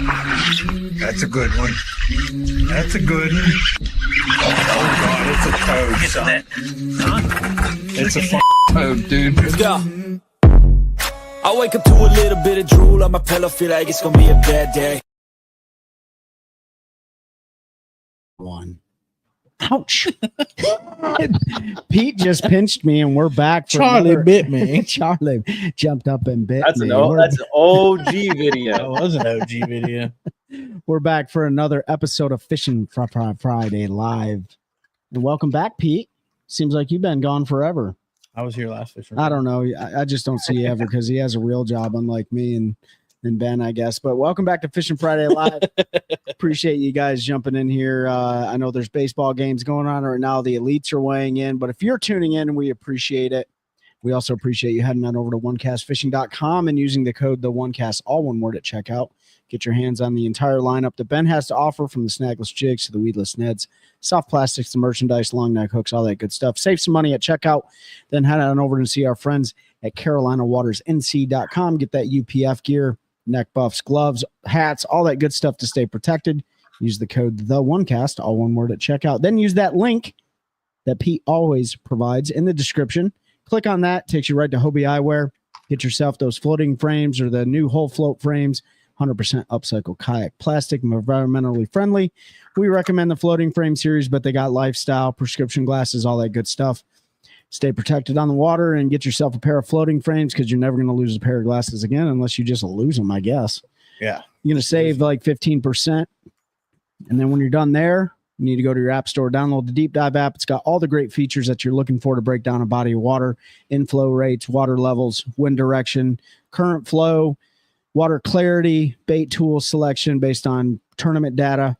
That's a good one. That's a good one. Oh, God, it's a toad, son. Huh? It's a toad, dude. Let's go. I wake up to a little bit of drool on my pillow, feel like it's gonna be a bad day. One. Ouch. Pete just pinched me and we're back. Charlie bit me. Charlie jumped up and bit That's me. that's an OG video. That was an OG video. We're back for another episode of Fishing Friday Live. And welcome back, Pete. Seems like you've been gone forever. I was here last fishing. I don't know. I just don't see you ever because he has a real job, unlike me and Ben, I guess. But welcome back to Fishing Friday Live. Appreciate you guys jumping in here. I know there's baseball games going on right now. The elites are weighing in. But if you're tuning in, we appreciate it. We also appreciate you heading on over to onecastfishing.com and using the code TheOneCast, all one word, at checkout. Get your hands on the entire lineup that Ben has to offer, from the snagless jigs to the weedless nets, soft plastics, the merchandise, long neck hooks, all that good stuff. Save some money at checkout. Then head on over and see our friends at CarolinaWatersNC.com. Get that UPF gear, neck buffs, gloves, hats, all that good stuff to stay protected. Use the code TheOneCast, all one word, at checkout. Then use that link that Pete always provides in the description. Click on that. Takes you right to Hobie Eyewear. Get yourself those floating frames or the new whole float frames. 100% upcycled kayak plastic, environmentally friendly. We recommend the floating frame series, but they got lifestyle, prescription glasses, all that good stuff. Stay protected on the water and get yourself a pair of floating frames, because you're never going to lose a pair of glasses again unless you just lose them, I guess. Yeah. You're going to save like 15%. And then when you're done there, you need to go to your app store, download the Deep Dive app. It's got all the great features that you're looking for to break down a body of water: inflow rates, water levels, wind direction, current flow, water clarity, bait tool selection based on tournament data,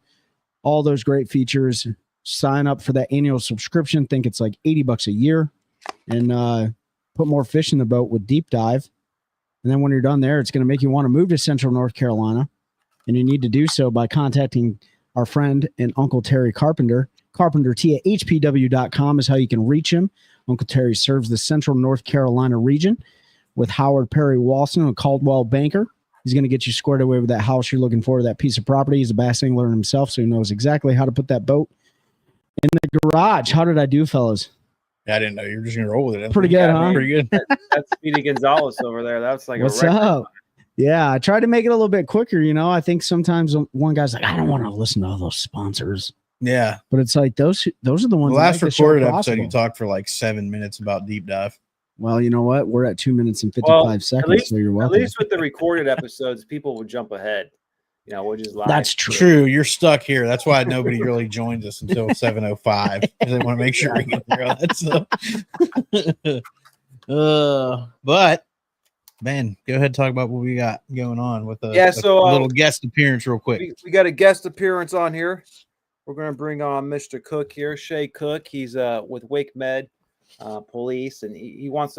all those great features. Sign up for that annual subscription. Think it's like $80 a year, and put more fish in the boat with Deep Dive. And then when you're done there, it's going to make you want to move to Central North Carolina. And you need to do so by contacting our friend and Uncle Terry Carpenter. CarpenterT at hpw.com is how you can reach him. Uncle Terry serves the Central North Carolina region with Howard Perry Walson, a Caldwell banker. He's going to get you squared away with that house you're looking for, that piece of property. He's a bass angler himself, so he knows exactly how to put that boat in the garage. How did I do, fellas? I didn't know you were just going to roll with it. Pretty good, huh? Pretty good. That's Speedy Gonzalez over there. That's like What's a record. up? Yeah, I tried to make it a little bit quicker. I think sometimes one guy's like, I don't want to listen to all those sponsors. Yeah. But it's like those are the ones. The last that make the show recorded episode, possible. you talked for like 7 minutes about Deep Dive. Well, you know what? We're at 2 minutes and 55 seconds, so you're welcome. At least with the recorded episodes, people will jump ahead. Which is live. That's true. True. You're stuck here. That's why nobody really joins us until 7:05, because they want to make sure we get through all that stuff. But Ben, go ahead and talk about what we got going on with a little guest appearance real quick. We got a guest appearance on here. We're going to bring on Mr. Cook here, Shay Cook. He's with Wake Med Police, and he wants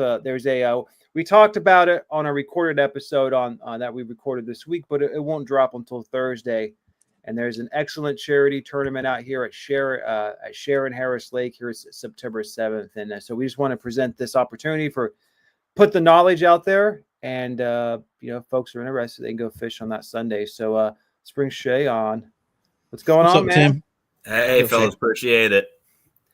we talked about it on a recorded episode on that we recorded this week, but it won't drop until Thursday. And there's an excellent charity tournament out here at Sharon Harris Lake here September 7th. And so we just want to present this opportunity put the knowledge out there. And, folks are interested, they can go fish on that Sunday. So let's bring Shay on. What's going on, man? Tim? Hey, fellas, appreciate it.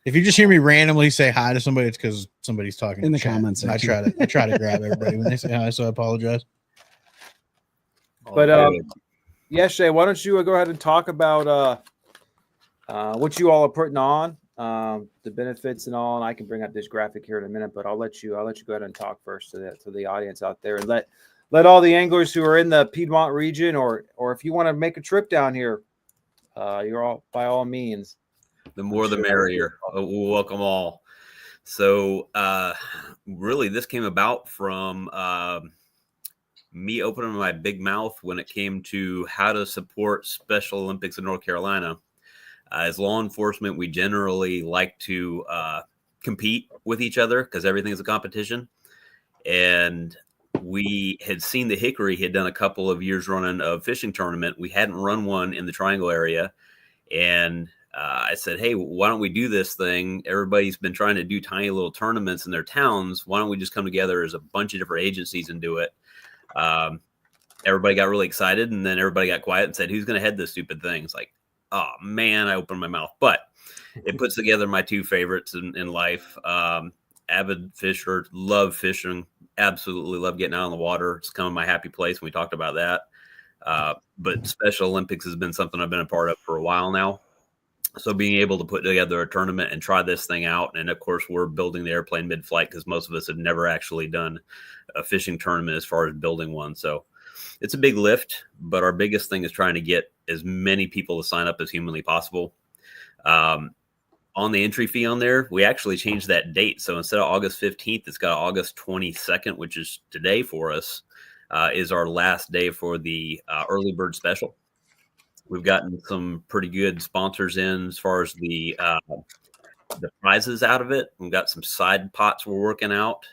If you just hear me randomly say hi to somebody, it's because somebody's talking in the chat. comments. I try to grab everybody when they say hi, so I apologize. But yeah, Shay, why don't you go ahead and talk about what you all are putting on, the benefits and all, and I can bring up this graphic here in a minute, but I'll let you go ahead and talk first to the audience out there, and let all the anglers who are in the Piedmont region, or if you want to make a trip down here, you're all by all means. The more the merrier. We'll welcome all. So really, this came about from me opening my big mouth when it came to how to support Special Olympics in North Carolina. As law enforcement, we generally like to compete with each other because everything is a competition. And we had seen the Hickory had done a couple of years running a fishing tournament. We hadn't run one in the Triangle area. And I said, hey, why don't we do this thing? Everybody's been trying to do tiny little tournaments in their towns. Why don't we just come together as a bunch of different agencies and do it? everybody got really excited, and then everybody got quiet and said, "Who's going to head this stupid thing?" It's like, oh man, I opened my mouth. But it puts together my two favorites in life. Avid fisher, love fishing, absolutely love getting out on the water. It's kind of my happy place. We talked about that. But Special Olympics has been something I've been a part of for a while now. So being able to put together a tournament and try this thing out, and of course we're building the airplane mid-flight because most of us have never actually done a fishing tournament as far as building one. So it's a big lift, but our biggest thing is trying to get as many people to sign up as humanly possible. On the entry fee on there, we actually changed that date. So instead of August 15th, it's got August 22nd, which is today for us, is our last day for the early bird special. We've gotten some pretty good sponsors in as far as the prizes out of it. We've got some side pots we're working out.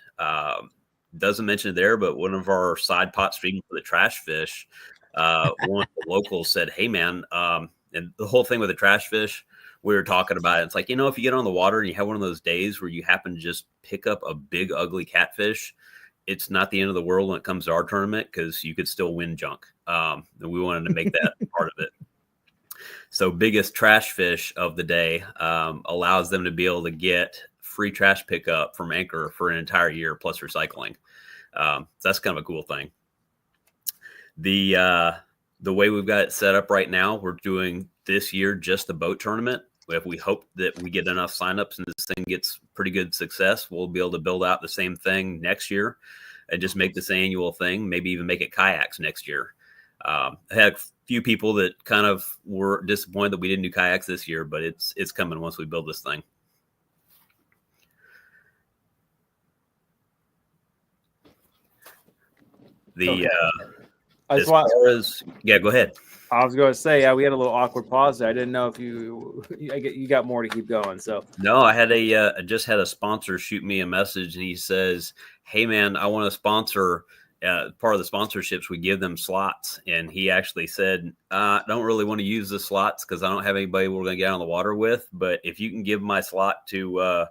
Doesn't mention it there, but one of our side pots feeding for the trash fish, one of the locals said, "Hey man," and the whole thing with the trash fish, we were talking about it. It's like, if you get on the water and you have one of those days where you happen to just pick up a big ugly catfish, it's not the end of the world when it comes to our tournament because you could still win junk. And we wanted to make that part of it. So biggest trash fish of the day allows them to be able to get free trash pickup from Anchor for an entire year plus recycling. So that's kind of a cool thing. The way we've got it set up right now, we're doing this year just the boat tournament. If we hope that we get enough signups and this thing gets pretty good success, we'll be able to build out the same thing next year and just make this annual thing, maybe even make it kayaks next year. I had a few people that kind of were disappointed that we didn't do kayaks this year, but it's coming once we build this thing. Go ahead. I was going to say, we had a little awkward pause there. I didn't know if you got more to keep going. So no, I had I just had a sponsor shoot me a message, and he says, "Hey man, I want to sponsor." Part of the sponsorships, we give them slots, and he actually said, "I don't really want to use the slots because I don't have anybody we're going to get on the water with. But if you can give my slot to a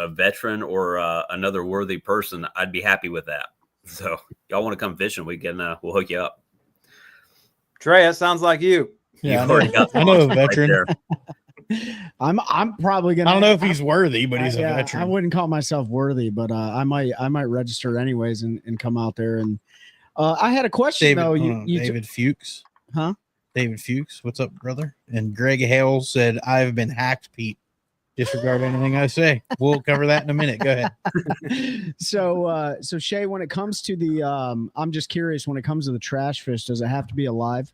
veteran or another worthy person, I'd be happy with that. So y'all want to come fishing? We'll hook you up." Trey, that sounds like you. Yeah, I know a veteran. Right I'm probably gonna. I don't know if he's worthy, but he's a veteran. I wouldn't call myself worthy, but I might register anyways and come out there. And I had a question though. David Fuchs, huh? David Fuchs, what's up, brother? And Greg Hale said, "I've been hacked, Pete. Disregard anything I say." We'll cover that in a minute. Go ahead. So Shay, when it comes to the, I'm just curious. When it comes to the trash fish, does it have to be alive?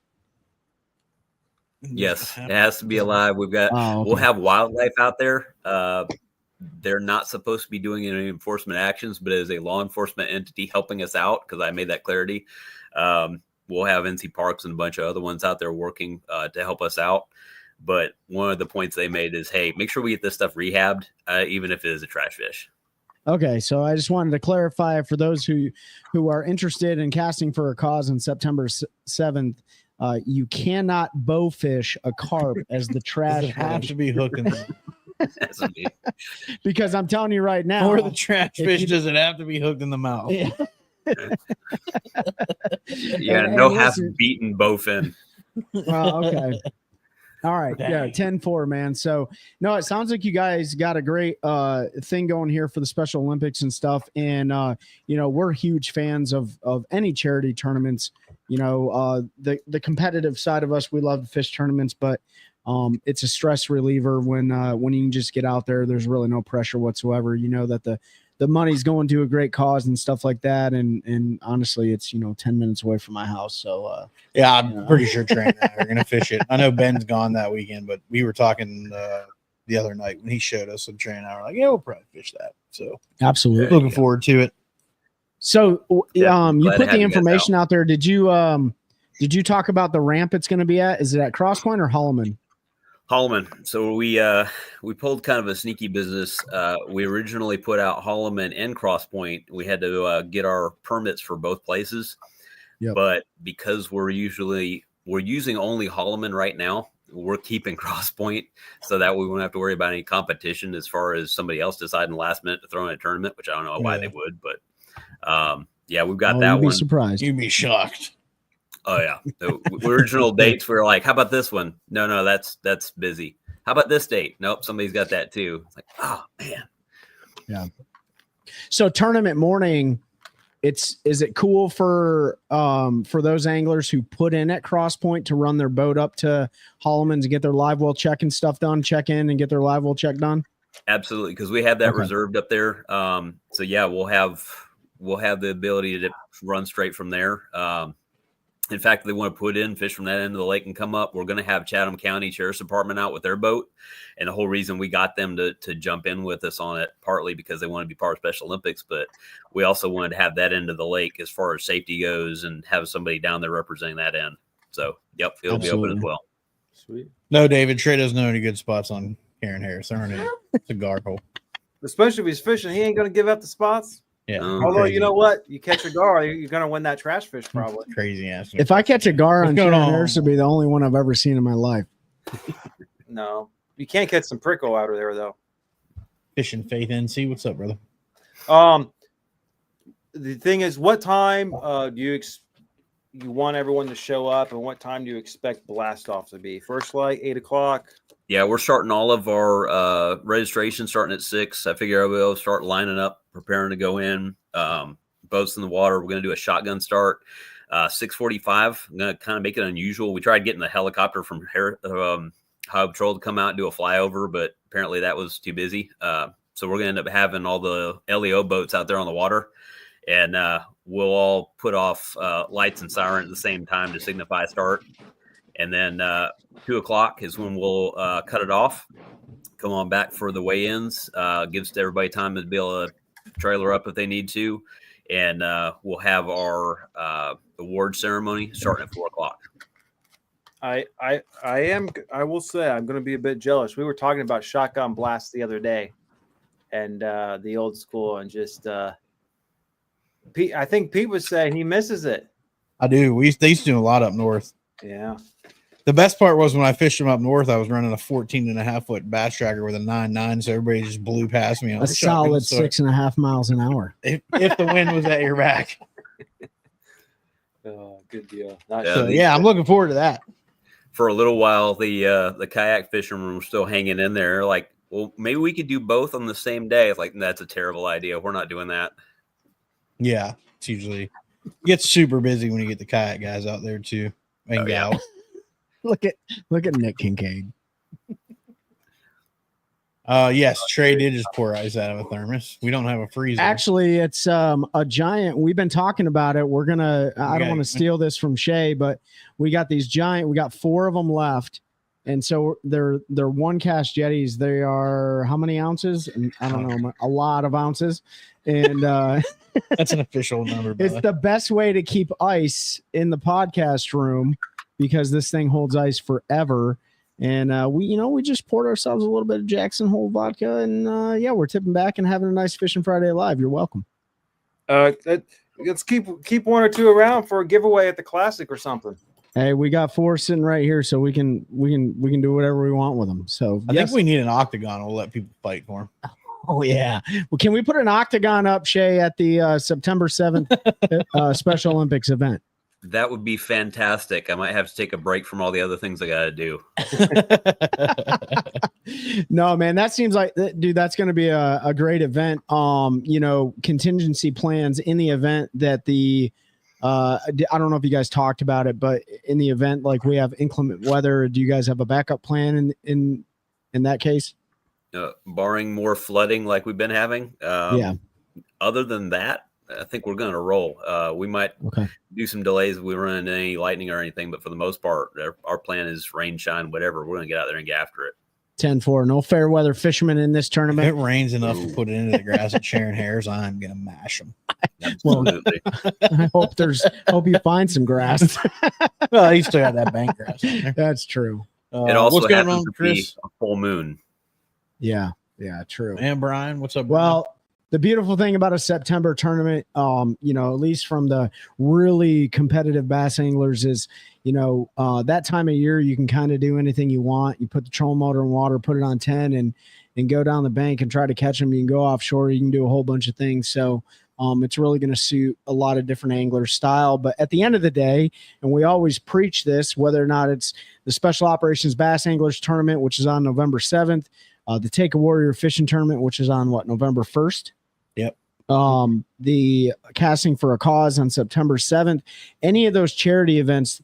Yes, it has to be alive. We've got, We'll have wildlife out there. They're not supposed to be doing any enforcement actions, but as a law enforcement entity helping us out, because I made that clarity, we'll have NC Parks and a bunch of other ones out there working to help us out. But one of the points they made is, hey, make sure we get this stuff rehabbed, even if it is a trash fish. Okay, so I just wanted to clarify for those who are interested in casting for a cause on September 7th. You cannot bow fish a carp as the trash have to be hooked in the because I'm telling you right now, for the trash fish, does it have to be hooked in the mouth? Yeah, no half-beaten bowfin. Okay. All right. Yeah, 10-4, man. So, no, it sounds like you guys got a great thing going here for the Special Olympics and stuff. And, we're huge fans of any charity tournaments. The competitive side of us, we love fish tournaments, but it's a stress reliever when you can just get out there. There's really no pressure whatsoever. You know that the money's going to a great cause and stuff like that. And honestly, it's 10 minutes away from my house. So yeah, I'm pretty sure Trey and I are gonna fish it. I know Ben's gone that weekend, but we were talking the other night when he showed us, and Trey and I were like, yeah, we'll probably fish that. So absolutely looking forward to it. So you put the information out there. Did you talk about the ramp it's going to be at? Is it at Cross Point or Holloman? Holloman. So we pulled kind of a sneaky business. We originally put out Holloman and Cross Point. We had to get our permits for both places. Yep. But because we're using only Holloman right now, we're keeping Cross Point so that we won't have to worry about any competition as far as somebody else deciding last minute to throw in a tournament, which I don't know why they would, but we've got that you'd be one. surprised. You'd be shocked. Oh yeah. The original dates, we were like, how about this one? No, that's busy. How about this date? Nope, somebody's got that too. It's like, oh man. Yeah. So tournament morning, is it cool for those anglers who put in at Cross Point to run their boat up to Holloman's and get their live well check and stuff done, check in and get their live well check done? Absolutely, because we have that reserved up there. So yeah, we'll have the ability to run straight from there. In fact, if they want to put in fish from that end of the lake and come up, we're going to have Chatham County Sheriff's Department out with their boat. And the whole reason we got them to jump in with us on it, partly because they want to be part of Special Olympics, but we also wanted to have that end of the lake as far as safety goes and have somebody down there representing that end. So, yep, it'll be open as well. Sweet. No, David, Trey doesn't know any good spots on Karen Harris. There aren't any. It's a guard hole. Especially if he's fishing, he ain't going to give up the spots. Yeah. Although, you know what? You catch a gar, you're going to win that trash fish probably. Crazy ass. If I catch a gar on Karen Harris, it'll be the only one I've ever seen in my life. No. You can't catch some prickle out of there, though. Fishing Faith NC. What's up, brother? The thing is, what time do you want everyone to show up, and what time do you expect blast off to be? First light, 8 o'clock? Yeah, we're starting all of our registration starting at 6. I figure we'll start lining up, preparing to go in. Boats in the water. We're going to do a shotgun start. 6:45. I'm going to kind of make it unusual. We tried getting the helicopter from Highway Patrol to come out and do a flyover, but apparently that was too busy. So we're going to end up having all the LEO boats out there on the water, and we'll all put off lights and siren at the same time to signify start. And then 2 o'clock is when we'll cut it off. Come on back for the weigh-ins. Gives everybody time to be able to trailer up if they need to. And we'll have our award ceremony starting at 4 o'clock. I will say I'm going to be a bit jealous. We were talking about shotgun blast the other day, and the old school, and just Pete. I think Pete was saying he misses it. I do. They used to do a lot up north. Yeah. The best part was when I fished them up north, I was running a 14.5-foot bass tracker with a 9.9, so everybody just blew past me on a solid 6.5 miles an hour. If the wind was at your back. Oh, good deal. I'm looking forward to that. For a little while, the kayak fishermen were still hanging in there. Like, well, maybe we could do both on the same day. It's like, that's a terrible idea. We're not doing that. Yeah, it's usually it gets super busy when you get the kayak guys out there too. And gals. Look at Nick Kincaid. Yes, Trey did just pour ice out of a thermos. We don't have a freezer. Actually, it's a giant. We've been talking about it. We're gonna. I don't want to steal this from Shay, but we got these giant. We got 4 of them left, and so they're 1 cast jetties. They are how many ounces? I don't know, a lot of ounces, and that's an official number. It's the best way to keep ice in the podcast room, because this thing holds ice forever. And we just poured ourselves a little bit of Jackson Hole vodka, and we're tipping back and having a nice Fishing Friday Live. You're welcome. Let's keep 1 or 2 around for a giveaway at the Classic or something. Hey, we got 4 sitting right here, so we can do whatever we want with them. So I think we need an octagon. We'll let people fight for them. Oh yeah. Well, can we put an octagon up, Shay, at the September 7th Special Olympics event? That would be fantastic. I might have to take a break from all the other things I got to do. No, man, that seems like, dude, that's going to be a great event. Contingency plans in the event that I don't know if you guys talked about it, but in the event, like, we have inclement weather, do you guys have a backup plan in that case? Barring more flooding like we've been having. Other than that, I think we're going to roll. We might do some delays if we run into any lightning or anything, but for the most part, our plan is rain, shine, whatever. We're going to get out there and get after it. 10-4. No fair weather fishermen in this tournament. If it rains enough to put it into the grass at Sharon Harris, I'm going to mash them. Absolutely. I hope you find some grass. Well, you still got that bank grass. That's true. It also what's going happens on, to be Chris? a full moon. Yeah, true. And Brian, what's up, Brian? Well, the beautiful thing about a September tournament, at least from the really competitive bass anglers, is, that time of year you can kind of do anything you want. You put the trolling motor in water, put it on 10, and go down the bank and try to catch them. You can go offshore. You can do a whole bunch of things. So It's really going to suit a lot of different angler style. But at the end of the day, and we always preach this, whether or not it's the Special Operations Bass Anglers Tournament, which is on November 7th, the Take a Warrior Fishing Tournament, which is on November 1st. Yep. The Casting for a Cause on September 7th. Any of those charity events,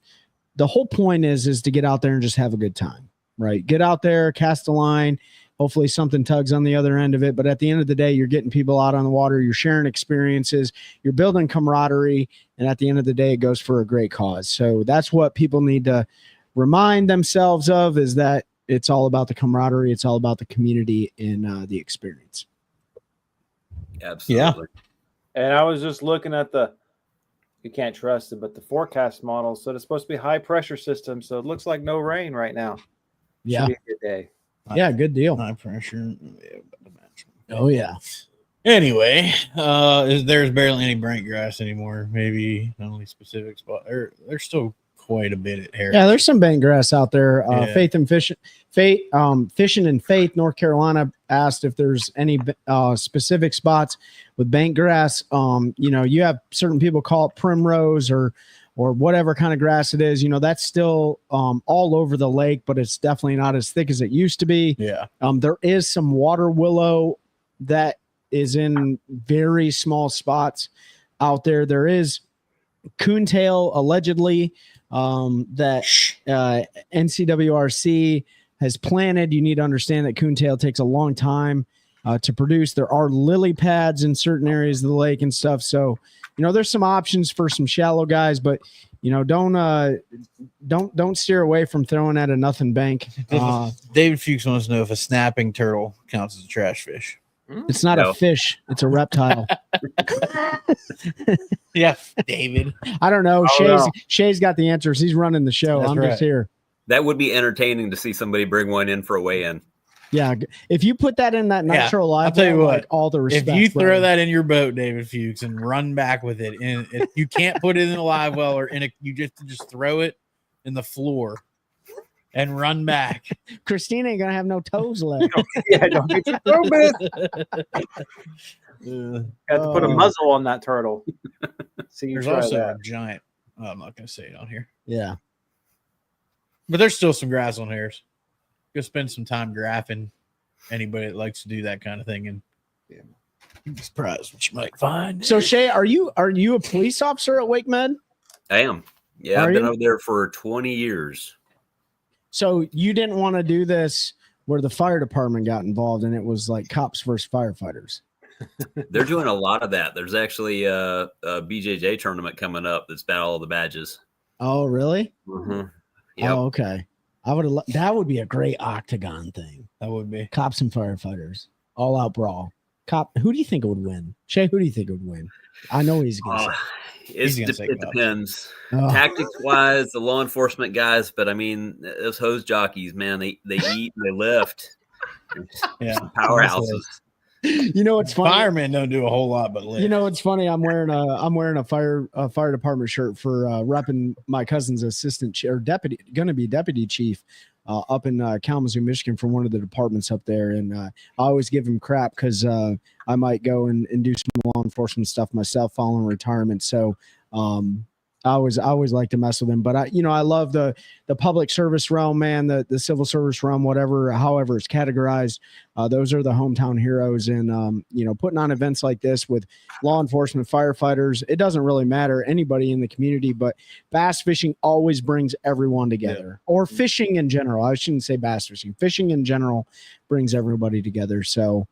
the whole point is to get out there and just have a good time, right? Get out there, cast a line. Hopefully something tugs on the other end of it. But at the end of the day, you're getting people out on the water. You're sharing experiences. You're building camaraderie. And at the end of the day, it goes for a great cause. So that's what people need to remind themselves of, is that it's all about the camaraderie. It's all about the community and the experience. Absolutely. And I was just looking at you can't trust it, but the forecast model. So it's supposed to be high pressure system. So it looks like no rain right now. Yeah. Should be a good day. Yeah, good deal. High pressure. Oh, yeah. Anyway, there's barely any brink grass anymore. Maybe only specific spot. There's still quite a bit at Harris. Yeah, there's some bank grass out there. Yeah. Fishing and Faith, North Carolina, asked if there's any specific spots with bank grass. You have certain people call it primrose or whatever kind of grass it is. That's still all over the lake, but it's definitely not as thick as it used to be. Yeah. There is some water willow that is in very small spots out there. There is coontail allegedly that NCWRC has planted. You need to understand that coontail takes a long time to produce. There are lily pads in certain areas of the lake and stuff. So, there's some options for some shallow guys, but don't steer away from throwing at a nothing bank. David Fuchs wants to know if a snapping turtle counts as a trash fish. It's not a fish; it's a reptile. Yeah, David. I don't know. Shay's got the answers. He's running the show. That's I'm right. just here. That would be entertaining to see somebody bring one in for a weigh-in. Yeah, if you put that in that nitro live, I'll tell you what. like, all the respect. If you throw that in your boat, David Fuchs, and run back with it, and if you can't put it in a live well or you just throw it in the floor and run back. Christina ain't gonna have no toes left. Yeah, don't get your throw Have to put a muzzle on that turtle. There's also a giant. Oh, I'm not gonna say it on here. Yeah, but there's still some grass on Harris. Go spend some time graphing. Anybody that likes to do that kind of thing, and you'd be surprised what you might find. So Shay, are you a police officer at Wake Med? I am. Yeah, I've been over there for 20 years. So you didn't want to do this where the fire department got involved, and it was like cops versus firefighters. They're doing a lot of that. There's actually a BJJ tournament coming up that's about all the badges. Oh, really? Mm-hmm. Yep. Oh, okay. I would have. That would be a great octagon thing. That would be cops and firefighters, all out brawl. Who do you think would win? Shay, who do you think would win? I know he's going to say. It depends. Oh. Tactics wise, the law enforcement guys, but I mean those hose jockeys, man, they eat and they lift. Yeah, powerhouses. It's funny. Firemen don't do a whole lot, but lift. It's funny. I'm wearing a fire department shirt for repping my cousin's assistant or deputy chief up in Kalamazoo, Michigan, for one of the departments up there, and I always give him crap because I might go and do some law enforcement stuff myself following retirement. So I always like to mess with him, but I love the public service realm, man, the civil service realm, however it's categorized. Those are the hometown heroes, and putting on events like this with law enforcement, firefighters, it doesn't really matter, anybody in the community, but bass fishing always brings everyone together, or fishing in general. I shouldn't say bass fishing in general brings everybody together. So,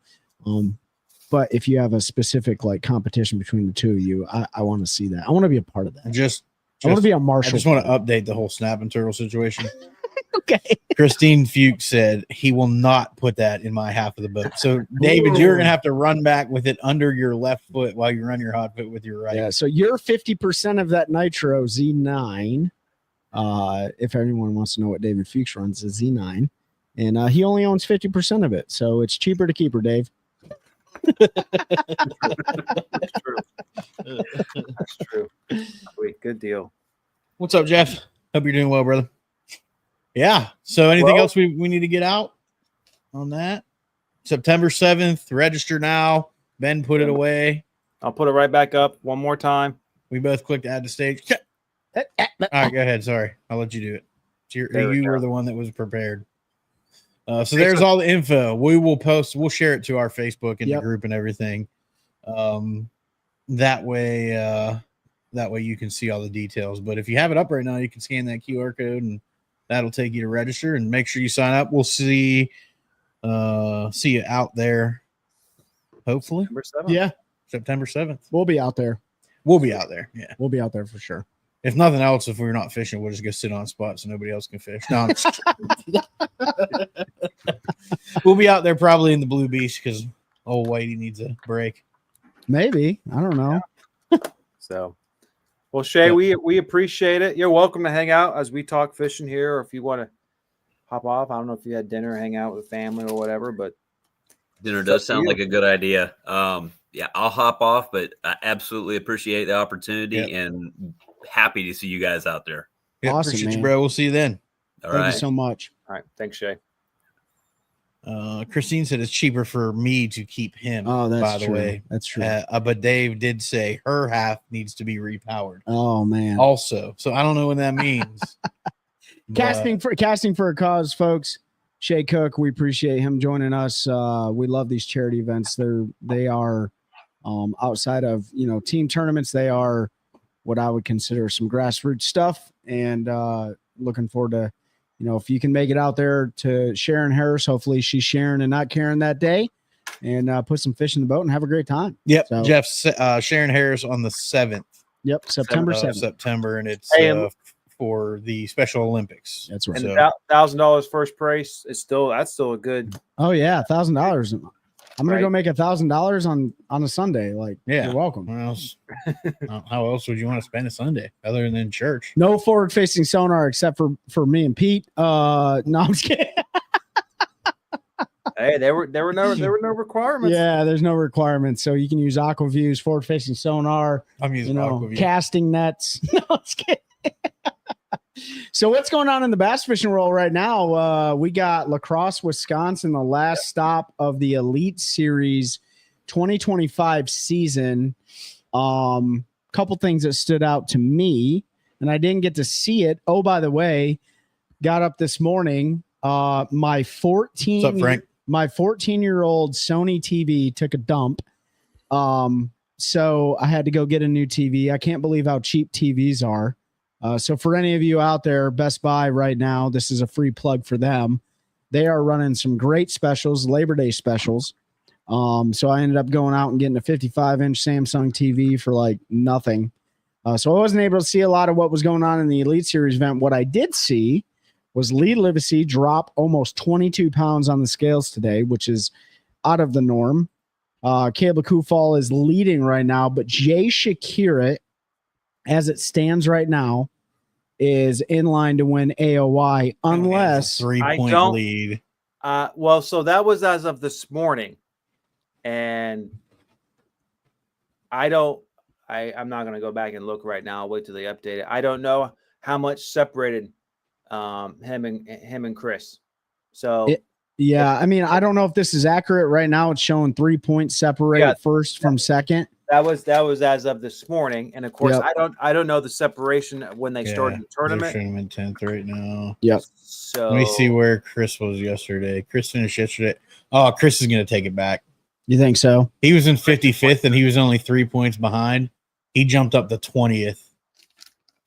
but if you have a specific like competition between the two of you, I want to see that. I want to be a part of that. I want to be a marshal. I just want to update the whole snapping turtle situation. Okay. Christine Fuchs said he will not put that in my half of the boat. So, David, you're going to have to run back with it under your left foot while you run your hot foot with your right. Yeah. So you're 50% of that Nitro Z9. If anyone wants to know what David Fuchs runs, a Z9, and he only owns 50% of it. So it's cheaper to keep her, Dave. That's true. That's true. Sweet. Good deal. What's up, Jeff? Hope you're doing well, brother. Yeah. So anything else we need to get out on that? September 7th, register now. Ben put it away. I'll put it right back up one more time. We both clicked add to stage. All right, go ahead. Sorry, I'll let you do it. You were the one that was prepared. So there's all the info. We'll share it to our Facebook and the group and everything. That way you can see all the details. But if you have it up right now, you can scan that QR code and that'll take you to register and make sure you sign up. We'll see you out there. Hopefully. September 7th. We'll be out there. Yeah. We'll be out there for sure. If nothing else, if we're not fishing, we'll just go sit on a spot so nobody else can fish. No, I'm just we'll be out there probably in the Blue Beast because old Whitey needs a break. Maybe. I don't know. So, well, Shay, we appreciate it. You're welcome to hang out as we talk fishing here, or if you want to hop off. I don't know if you had dinner, hang out with family or whatever, but dinner does sound like a good idea. Yeah, I'll hop off, but I absolutely appreciate the opportunity and happy to see you guys out there. Yeah, awesome, appreciate man. you, bro. We'll see you then. Thank you so much. All right. Thanks, Shay. Christine said it's cheaper for me to keep him. Oh, that's by the true. way. That's true. But Dave did say her half needs to be repowered. Oh man. Also, so I don't know what that means. Casting for a cause, folks. Shay Cook, we appreciate him joining us. We love these charity events. They are outside of team tournaments. They are what I would consider some grassroots stuff, and looking forward to if you can make it out there to Sharon Harris. Hopefully she's Sharon and not Karen that day, and put some fish in the boat and have a great time. Yep. So, Jeff, Sharon Harris on the 7th. Yep. September 7th. September, and it's for the Special Olympics. That's right. And $1,000 first price is that's still a good. Oh yeah, $1,000. I'm gonna go make $1,000 on a Sunday. Like, you're welcome. How else would you want to spend a Sunday other than in church? No forward facing sonar except for me and Pete. No, I'm just kidding. Hey, there were no requirements. Yeah, there's no requirements. So you can use AquaView's forward facing sonar. I'm using AquaView. Casting nets. No, I'm just kidding. So what's going on in the bass fishing world right now? We got La Crosse, Wisconsin, the last stop of the Elite Series 2025 season. Couple things that stood out to me, and I didn't get to see it. Oh, by the way, got up this morning. My 14-year-old Sony TV took a dump. So I had to go get a new TV. I can't believe how cheap TVs are. So for any of you out there, Best Buy right now, this is a free plug for them. They are running some great specials, Labor Day specials. So I ended up going out and getting a 55-inch Samsung TV for like nothing. So I wasn't able to see a lot of what was going on in the Elite Series event. What I did see was Lee Livesey drop almost 22 pounds on the scales today, which is out of the norm. Caleb Kufal is leading right now, but Jay Shakira, as it stands right now, is in line to win AOY unless 3-point lead. Well, so that was as of this morning, and I'm not going to go back and look right now. I'll wait till they update it. I don't know how much separated him and Chris. So I mean, I don't know if this is accurate right now. It's showing 3 points separated first from second. That was as of this morning, and of course, I don't know the separation when they started the tournament. They're in 10th right now. Yep. So let me see where Chris was yesterday. Chris finished yesterday. Oh, Chris is going to take it back. You think so? He was in 55th, and he was only 3 points behind. He jumped up to 20th,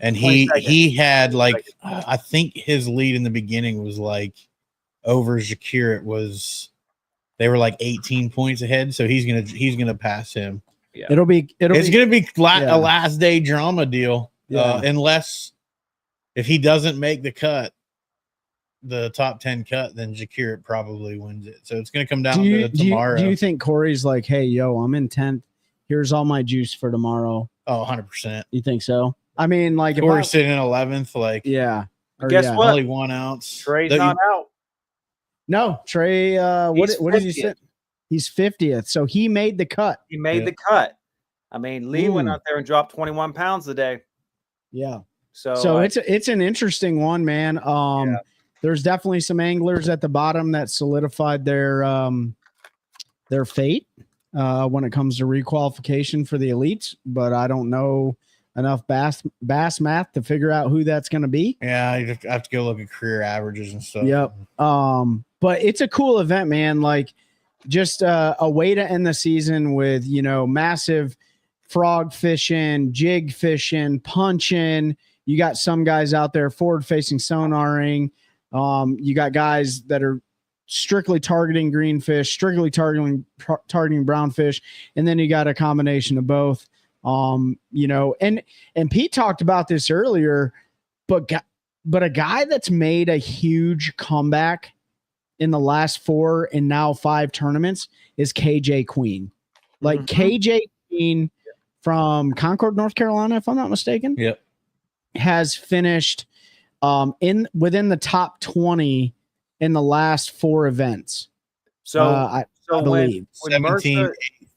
and he had like I think his lead in the beginning was like over Shakir. They were like 18 points ahead, so he's gonna pass him. Yeah. It's gonna be a last day drama deal, unless if he doesn't make the cut, the top 10 cut, then Shakir probably wins it. So it's gonna come down to tomorrow. Do you think Corey's like, hey, yo, I'm in 10th. Here's all my juice for tomorrow? Oh, 100%. You think so? I mean, like, Corey's sitting in 11th, like guess what? Only 1 ounce. Trey's not out. No, Trey. What did you say? He's 50th, so he made the cut. He made the cut. I mean, Lee went out there and dropped 21 pounds a day. Yeah. So it's an interesting one, man. There's definitely some anglers at the bottom that solidified their fate. when it comes to requalification for the elites, but I don't know enough bass math to figure out who that's going to be. Yeah, you have to go look at career averages and stuff. Yep. But it's a cool event, man. Like just a way to end the season with, massive frog fishing, jig fishing, punching. You got some guys out there forward facing sonaring. You got guys that are strictly targeting greenfish, strictly targeting brownfish, and then you got a combination of both. And Pete talked about this earlier, but a guy that's made a huge comeback in the last 4 and now 5 tournaments is KJ Queen. Like KJ Queen from Concord, North Carolina, if I'm not mistaken. Yep. Has finished within the top 20 in the last 4 events. I believe 17th,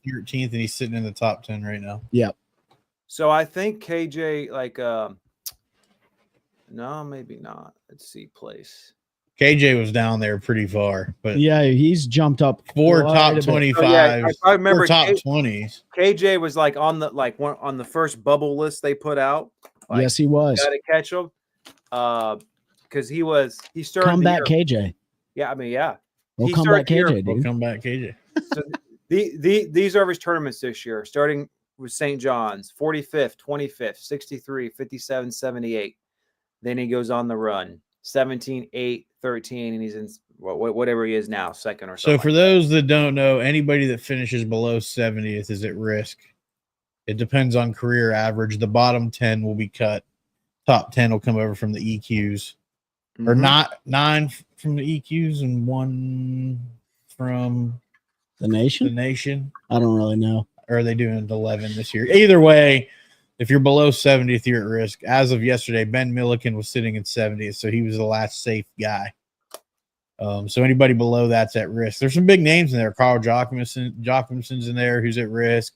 13th, and he's sitting in the top 10 right now. Yep. So I think KJ, no, maybe not. Let's see, place. KJ was down there pretty far, but yeah, he's jumped up 4 top 25. I remember 4 top 20s. KJ was on the first bubble list they put out. Yes, he was. Got to catch him, because he started. Come back, KJ. Yeah, I mean, yeah. We'll come back, KJ. Dude. We'll come back, KJ. So these are his tournaments this year, starting with St. John's, 45th, 25th, 63, 57, 78. Then he goes on the run, 17, 8, 13, and he's in whatever he is now, second or something. So for those that don't know, anybody that finishes below 70th is at risk. It depends on career average. The bottom 10 will be cut. Top 10 will come over from the EQs. Or not 9 from the EQs and 1 from the nation. I don't really know. Or are they doing 11 this year? Either way, if you're below 70th, you're at risk. As of yesterday, Ben Milliken was sitting in 70th, so he was the last safe guy. So anybody below that's at risk. There's some big names in there. Carl Jochimson's in there, who's at risk.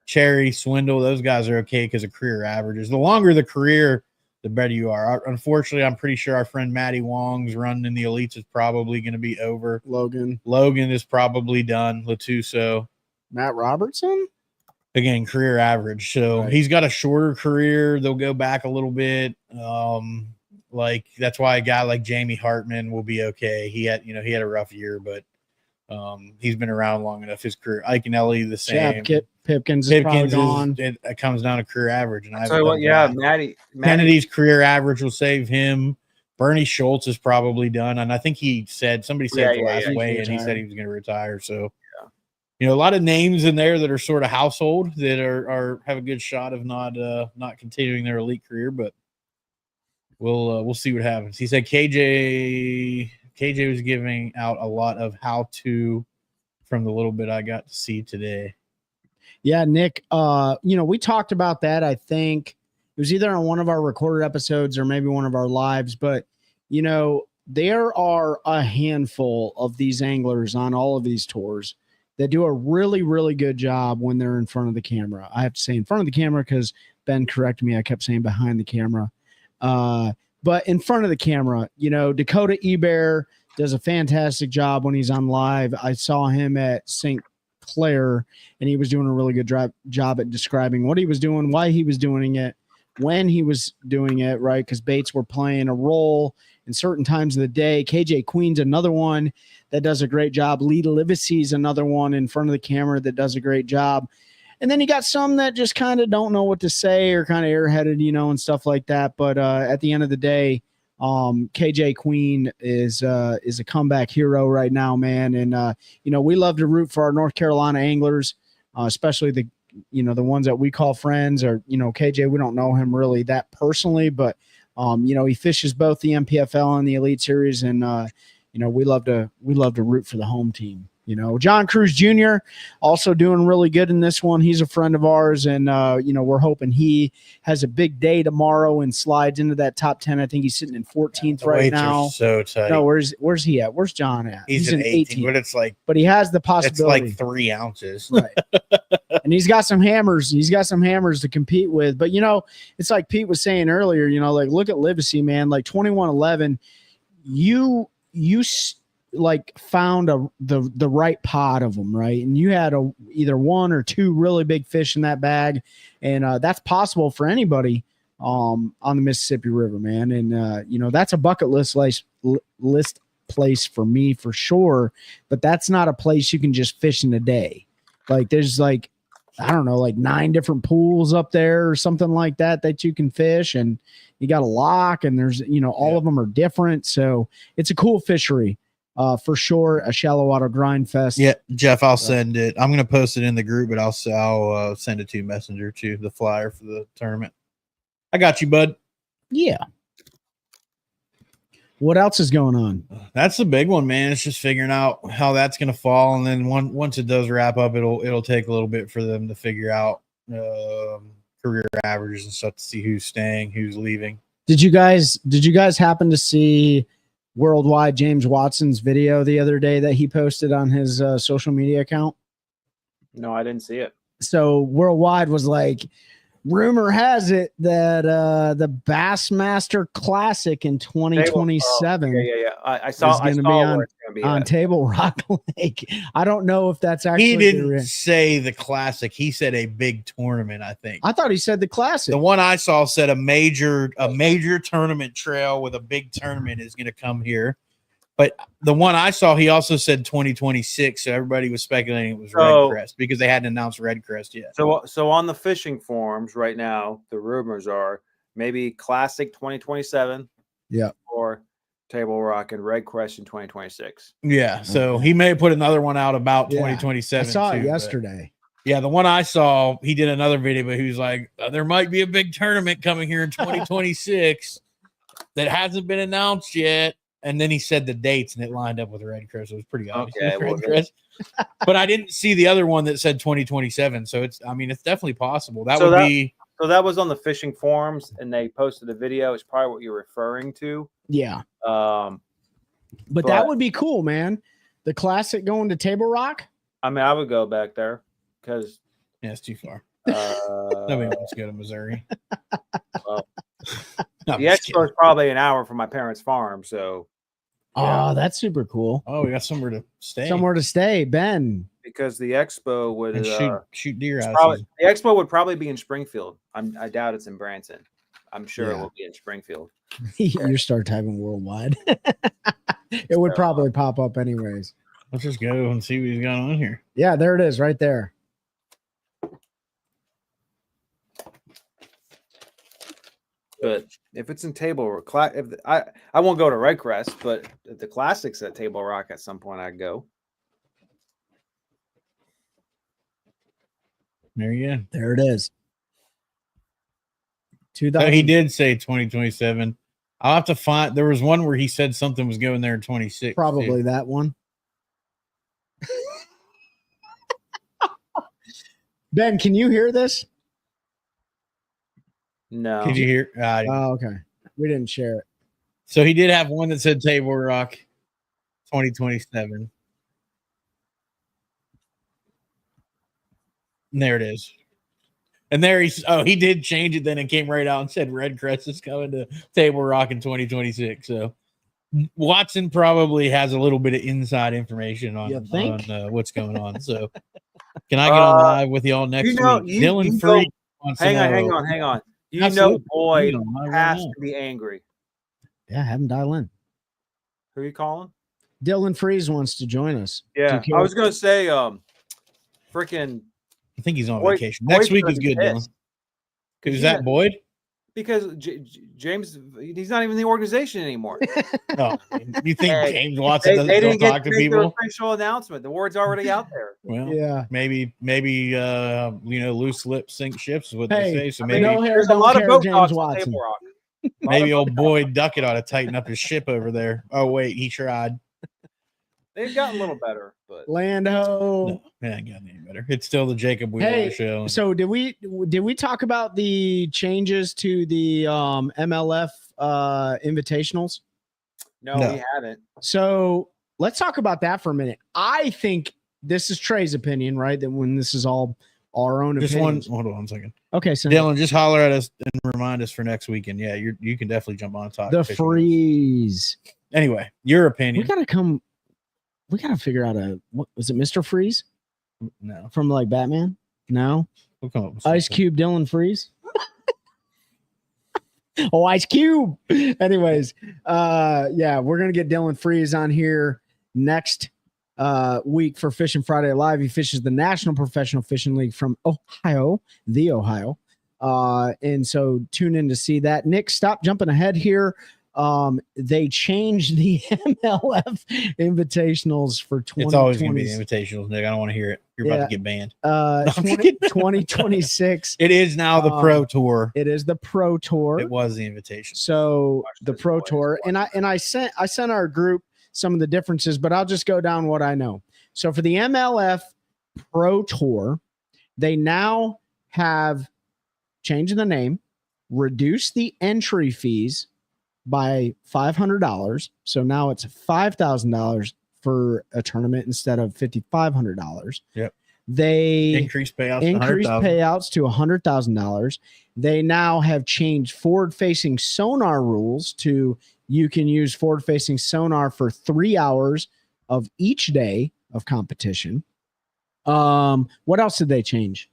Cherry, Swindle, those guys are okay because of career averages. The longer the career, the better you are. Unfortunately, I'm pretty sure our friend Matty Wong's run in the elites is probably going to be over. Logan is probably done. Latuso. Matt Robertson? Again, career average. So He's got a shorter career. They'll go back a little bit. That's why a guy like Jamie Hartman will be okay. He had a rough year, but he's been around long enough. His career, Ike and Ellie, the same. Pipkins is probably gone. It comes down to career average. And Matty Kennedy's career average will save him. Bernie Schultz is probably done, and I think somebody said the last weigh, and he said he was going to retire. So, a lot of names in there that are sort of household that have a good shot of not continuing their elite career, but we'll see what happens. He said KJ was giving out a lot of how to from the little bit I got to see today. Yeah, Nick, we talked about that. I think it was either on one of our recorded episodes or maybe one of our lives, but there are a handful of these anglers on all of these tours that do a really, really good job when they're in front of the camera. I have to say in front of the camera because Ben corrected me. I kept saying behind the camera. But in front of the camera, Dakota Ebear does a fantastic job when he's on live. I saw him at St. Clair, and he was doing a really good job at describing what he was doing, why he was doing it, when he was doing it, right? Because baits were playing a role in certain times of the day. KJ Queen's another one that does a great job. Lee Livesey's another one in front of the camera that does a great job. And then you got some that just kind of don't know what to say or kind of airheaded, and stuff like that. But at the end of the day, KJ Queen is a comeback hero right now, man. And we love to root for our North Carolina anglers, especially the ones that we call friends. Or KJ, we don't know him really that personally, but he fishes both the MPFL and the Elite Series, and we love to root for the home team. John Cruz Jr. also doing really good in this one. He's a friend of ours, and we're hoping he has a big day tomorrow and slides into that top 10. I think he's sitting in 14th right now. So tight. No, where's he at? Where's John at? He's in 18th, but he has the possibility. It's like 3 ounces, right? And he's got some hammers. He's got some hammers to compete with. But it's like Pete was saying earlier. Look at Livesey, man. Like 21-11. like found the right pod of them, right? And you had either one or two really big fish in that bag, and that's possible for anybody on the Mississippi River, man. And you know, that's a bucket list place for me for sure, but that's not a place you can just fish in a day. Like there's like, I don't know, like 9 different pools up there or something like that you can fish, and you got a lock, and there's, you know, all of them are different. So it's a cool fishery. For sure, a shallow water grind fest. Yeah, Jeff, I'll send it. I'm gonna post it in the group, but I'll send it to Messenger too, the flyer for the tournament. I got you, bud. Yeah. What else is going on? That's the big one, man. It's just figuring out how that's gonna fall, and then once it does wrap up, it'll take a little bit for them to figure out career averages and stuff to see who's staying, who's leaving. Did you guys happen to see Worldwide James Watson's video the other day that he posted on his social media account? No, I didn't see it. So Worldwide was like, rumor has it that the Bassmaster Classic in 2027 yeah. I saw is going to be on Table Rock Lake. I don't know if that's actually. He didn't say the Classic. He said a big tournament. I think. I thought he said the Classic. The one I saw said a major tournament trail with a big tournament is going to come here. But the one I saw, he also said 2026. So everybody was speculating it was Red Crest because they hadn't announced Red Crest yet. So on the fishing forums right now, the rumors are maybe Classic 2027. Yeah. Or Table Rock and Red Crest in 2026. Yeah. So he may put another one out about 2027. I saw it yesterday. Yeah. The one I saw, he did another video, but he was like, there might be a big tournament coming here in 2026 that hasn't been announced yet. And then he said the dates, and it lined up with Red Crest. It was pretty obvious. Okay, Red Crest. But I didn't see the other one that said 2027. So it's definitely possible. So that was on the fishing forums, and they posted a video. It's probably what you're referring to. Yeah. But that would be cool, man. The Classic going to Table Rock. I mean, I would go back there because it's too far. Nobody wants to go to Missouri. Well, the expo is probably an hour from my parents' farm, so. Oh, that's super cool. Oh, we got somewhere to stay. Ben. Because the expo would shoot deer out. The expo would probably be in Springfield. I doubt it's in Branson. I'm sure it will be in Springfield. You start typing Worldwide. It would probably pop up anyways. Let's just go and see what he's got on here. Yeah, there it is, right there. But if it's in Table Rock, I won't go to Red Crest, but if the Classic's at Table Rock at some point, I'd go. There you go. There it is. So he did say 2027. I'll have to find. There was one where he said something was going there in 26. Probably that one. Ben, can you hear this? No. Did you hear? Oh, okay. We didn't share it. So he did have one that said Table Rock 2027. And there it is. And there he did change it then and came right out and said Red Crest is coming to Table Rock in 2026. So Watson probably has a little bit of inside information on what's going on. So can I get on live with y'all next week? Dylan Free. Hang on. You know, Boyd has to be angry. Yeah, have him dial in. Who are you calling? Dylan Freeze wants to join us. Yeah, I was gonna say, freaking. I think he's on vacation. Next week is good, Dylan. Because is that Boyd? Because James, he's not even in the organization anymore. Oh, you think James Watson doesn't talk to people? Official announcement. The word's already out there. Well, yeah, maybe loose lips sink ships is what they say. So maybe there's a lot of boat James Watson. Maybe old Boyd Duckett ought to tighten up his ship over there. Oh wait, he tried. They've gotten a little better, but Lando. No, it ain't gotten any better. It's still the Jacob Wheeler show. So did we talk about the changes to the MLF invitationals? No, we haven't. So let's talk about that for a minute. I think this is Trey's opinion, right? That when this is all our own opinions. Hold on one second. Okay, so Dylan, just holler at us and remind us for next weekend. Yeah, you can definitely jump on and talk. The freeze. Anyway, your opinion. We gotta come. We gotta figure out what was it, Mr. Freeze No, from like Batman? No, we'll come up with Ice something. Cube, Dylan Freeze. Oh, Ice Cube. Anyways, yeah, we're gonna get Dylan Freeze on here next week for Fishing Friday Live. He fishes the National Professional Fishing League from Ohio. And so tune in to see that. Nick, stop jumping ahead here. They changed the MLF invitationals for 2020. It's always going to be the invitationals, Nick. I don't want to hear it. You're about to get banned. 2026. It is now the Pro Tour. It is the Pro Tour. It was the invitation. So the Pro Tour, and I sent our group some of the differences, but I'll just go down what I know. So for the MLF Pro Tour, they now have changed the name, reduced the entry fees by $500. So now it's $5,000 for a tournament instead of $5,500. Yep. They increased payouts to $100,000. They now have changed forward-facing sonar rules to you can use forward-facing sonar for 3 hours of each day of competition. What else did they change?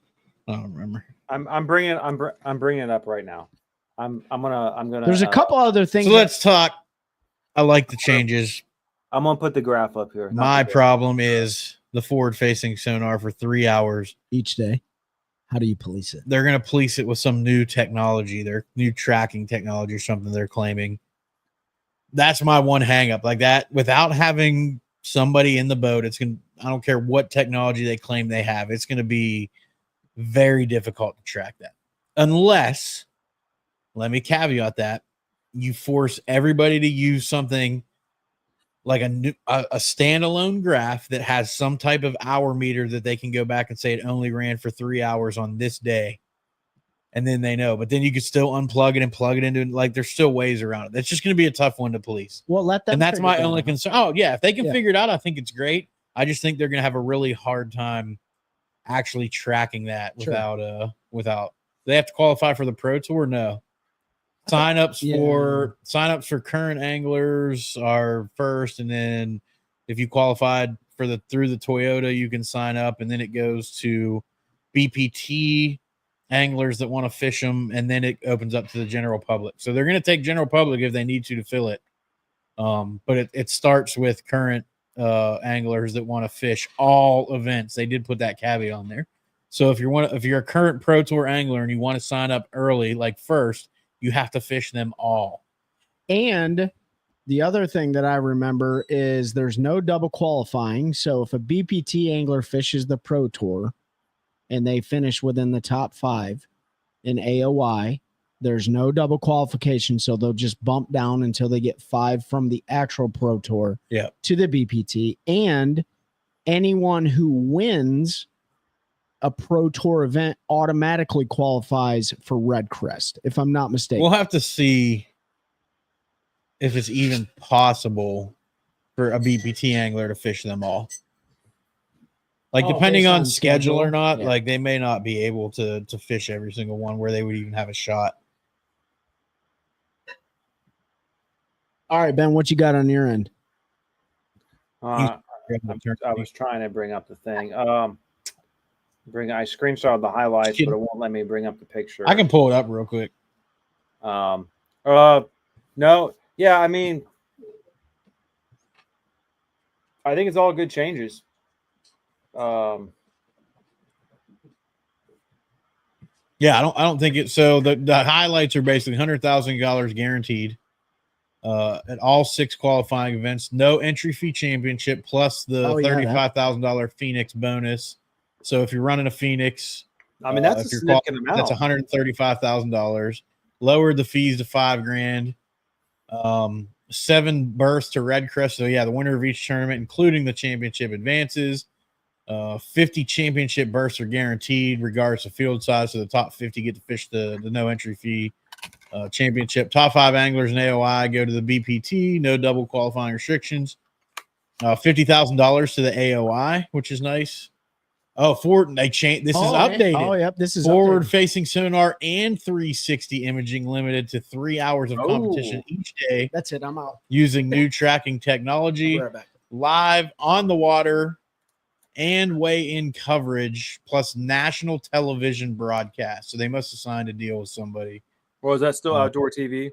I don't remember. I'm bringing it up right now. I'm gonna. There's a couple other things. So let's talk. I like the changes. I'm gonna put the graph up here. My problem is the forward-facing sonar for 3 hours each day. How do you police it? They're going to police it with some new technology. Their new tracking technology or something they're claiming. That's my one hang up. Like that, without having somebody in the boat, I don't care what technology they claim they have, it's going to be very difficult to track that. Unless, let me caveat that, you force everybody to use something like a standalone graph that has some type of hour meter that they can go back and say it only ran for 3 hours on this day. And then they know, but then you could still unplug it and plug it into, like, there's still ways around it. That's just going to be a tough one to police. Well, let them. And that's my only concern. Oh yeah. If they can figure it out, I think it's great. I just think they're going to have a really hard time actually tracking that without they have to qualify for the Pro Tour. No. Sign-ups for current anglers are first, and then if you qualified through the Toyota, you can sign up, and then it goes to BPT anglers that want to fish them, and then it opens up to the general public. So they're going to take general public if they need to fill it. But it starts with current anglers that want to fish all events. They did put that caveat on there. So if you're a current Pro Tour angler and you want to sign up early, like first, you have to fish them all. And the other thing that I remember is there's no double qualifying. So if a BPT angler fishes the Pro Tour and they finish within the top 5 in AOI, there's no double qualification. So they'll just bump down until they get 5 from the actual Pro Tour to the BPT. And anyone who wins a Pro Tour event automatically qualifies for Red Crest, if I'm not mistaken. We'll have to see if it's even possible for a BPT angler to fish them all. Like, depending on schedule or not, like they may not be able to fish every single one where they would even have a shot. All right, Ben, what you got on your end? I was trying to bring up the thing. I screenshot the highlights, but it won't let me bring up the picture. I can pull it up real quick. No, yeah, I mean, I think it's all good changes. Yeah, I don't think it. So the highlights are basically $100,000 guaranteed at all 6 qualifying events. No entry fee championship plus the $35,000 Phoenix bonus. So if you're running a Phoenix, I mean, that's a significant amount. That's $135,000. Lowered the fees to $5,000. 7 berths to Red Crest. So yeah, the winner of each tournament, including the championship advances. 50 championship berths are guaranteed, regardless of field size. So the top 50 get to fish the no entry fee championship. Top 5 anglers in AOI go to the BPT. No double qualifying restrictions. $50,000 to the AOI, which is nice. Oh, they changed. This is updated. Oh, yep. This is forward-facing sonar and 360 imaging limited to 3 hours of competition each day. That's it. I'm out. Using new tracking technology. live on the water and weigh-in coverage plus national television broadcast. So they must have signed a deal with somebody. Or is that still outdoor TV?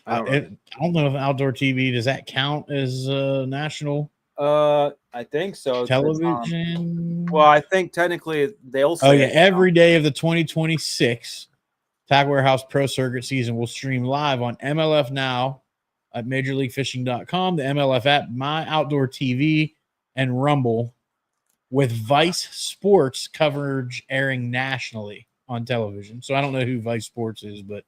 I don't know if outdoor TV, does that count as national I think so. television? Well, I think technically they'll say. Oh yeah, every day of the 2026 Tackle Warehouse Pro Circuit season will stream live on MLF Now at MajorLeagueFishing.com, the MLF app, My Outdoor TV, and Rumble, with Vice Sports coverage airing nationally on television. So I don't know who Vice Sports is, but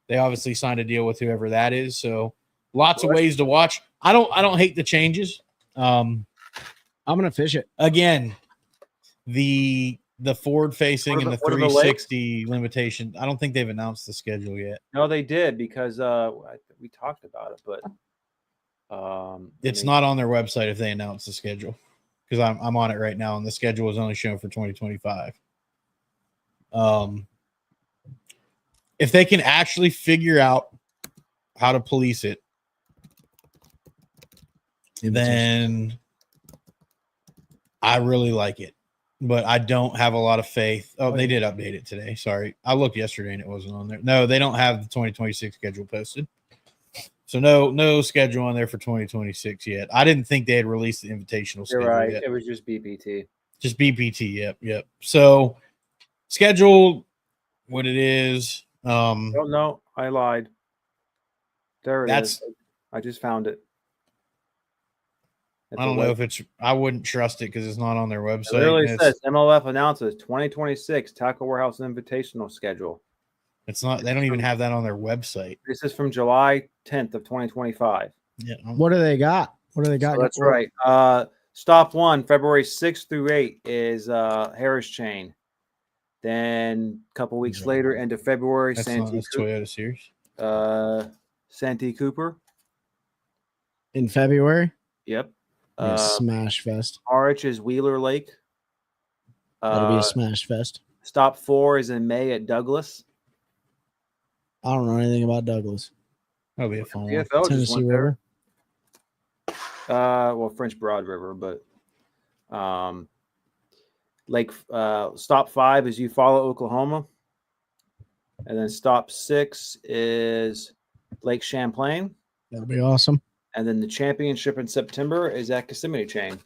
they obviously signed a deal with whoever that is. So lots of ways to watch. I don't hate the changes. I'm gonna fish it Again, the forward facing and the what are the 360 limitation. I don't think they've announced the schedule yet. No, they did because we talked about it, but It's not on their website if they announce the schedule, because I'm on it right now and the schedule is only shown for 2025. If they can actually figure out how to police it, then I really like it. But I don't have a lot of faith. Oh, they did update it today. Sorry. I looked yesterday and it wasn't on there. No, they don't have the 2026 schedule posted. So no schedule on there for 2026 yet. I didn't think they had released the invitational schedule. You're right. Yet. It was just BPT. Just BPT. Yep. So schedule what it is. Oh no, I lied. There it is. I just found it. I don't know if it's. I wouldn't trust it because it's not on their website. It really says MLF announces 2026 Tackle Warehouse Invitational schedule. It's not. They don't even have that on their website. This is from July 10th of 2025. Yeah. What do they got? What do they got? So that's right. Stop 1, February 6th through 8 is Harris Chain. Then a couple weeks later, end of February, That's Toyota Series. Santee Cooper. In February? Yep. Smash Fest. March is Wheeler Lake. That'll be a Smash Fest. Stop 4 is in May at Douglas. I don't know anything about Douglas. That'll be a fun one. PFL just Tennessee went River. Well, French Broad River, but Lake stop 5 is Eufaula, Oklahoma, and then stop 6 is Lake Champlain. That'll be awesome. And then the championship in September is at Kissimmee Chain.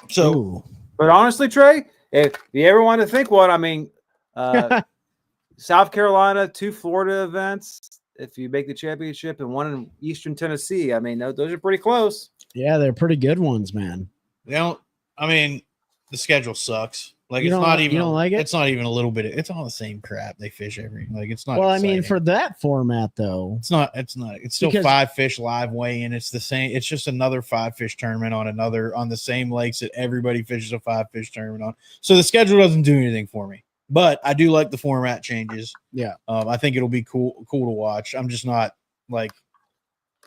So, Ooh. But honestly, Trey, if you ever want to think what I mean, South Carolina, 2 Florida events. If you make the championship and 1 in Eastern Tennessee, I mean, those are pretty close. Yeah, they're pretty good ones, man. they don't. I mean, the schedule sucks. Like You it's don't- not even. you don't like it? It's not even a little bit. It's all the same crap. They fish every. Like it's not. Well, I mean, exciting. for that format, though, It's not. It's not. It's still Because- 5 fish live weigh in. It's the same. It's just another 5 fish tournament on the same lakes that everybody fishes a 5 fish tournament on. So the schedule doesn't do anything for me. But I do like the format changes. Yeah. I think it'll be cool to watch. I'm just not like.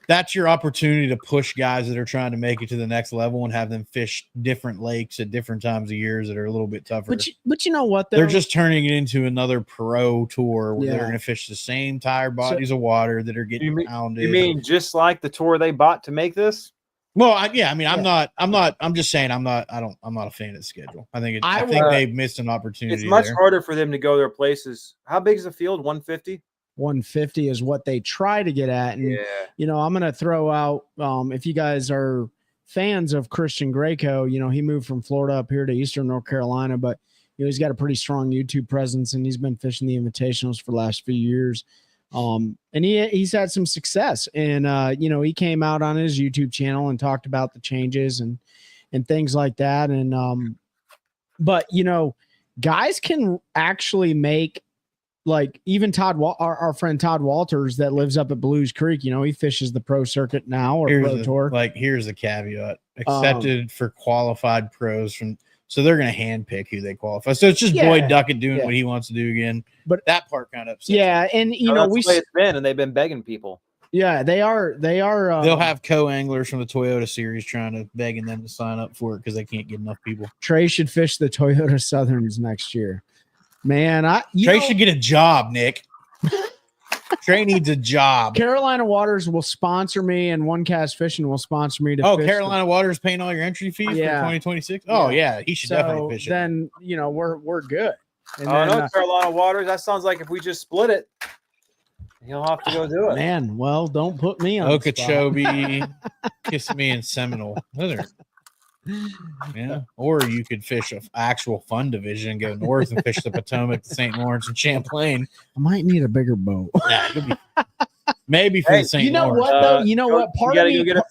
That's your opportunity to push guys that are trying to make it to the next level and have them fish different lakes at different times of years that are a little bit tougher. but you know what? Though? They're just turning it into another pro tour where Yeah. they're going to fish the same tire bodies of water that are getting pounded. You mean just like the tour they bought to make this? Well, I'm just saying I'm not a fan of the schedule. I think they've missed an opportunity. It's much there. harder for them to go their places. How big is the field? 150? 150 is what they try to get at. And, you know, I'm going to throw out, if you guys are fans of Christian Greco, you know, he moved from Florida up here to Eastern North Carolina, but you know, he's got a pretty strong YouTube presence and he's been fishing the invitationals for the last few years. And he's had some success and, you know, he came out on his YouTube channel and talked about the changes and things like that. And, but you know, guys can actually make, like even our friend Todd Walters that lives up at Blues Creek, you know, he fishes the pro circuit now or pro tour. Here's the caveat: accepted for qualified pros so they're going to handpick who they qualify. So it's just Boyd Duckett doing what he wants to do again. But that part kind of upsets me. And you know, that's the way it's been, and they've been begging people. Yeah, they are. They'll have co-anglers from the Toyota Series begging them to sign up for it because they can't get enough people. Trey should fish the Toyota Southerns next year. Man, Trey should get a job, Nick. Trey needs a job. Carolina Waters will sponsor me, and One Cast Fishing will sponsor me to Oh, fish Carolina Waters paying all your entry fees for Yeah. 2026. Oh yeah, he should definitely fish it. Then we're good. And Oh then, no, Carolina Waters. That sounds like if we just split it, he'll have to go do it. man, well, don't put me on the spot. Okeechobee, Kissimmee, and Seminole. Those are, yeah. Or you could fish an actual fun division and go north and fish the Potomac, the St. Lawrence, and Champlain. I might need a bigger boat. Nah, it'll be, maybe for the St. You know Lawrence. what though? You know what? You gotta go get a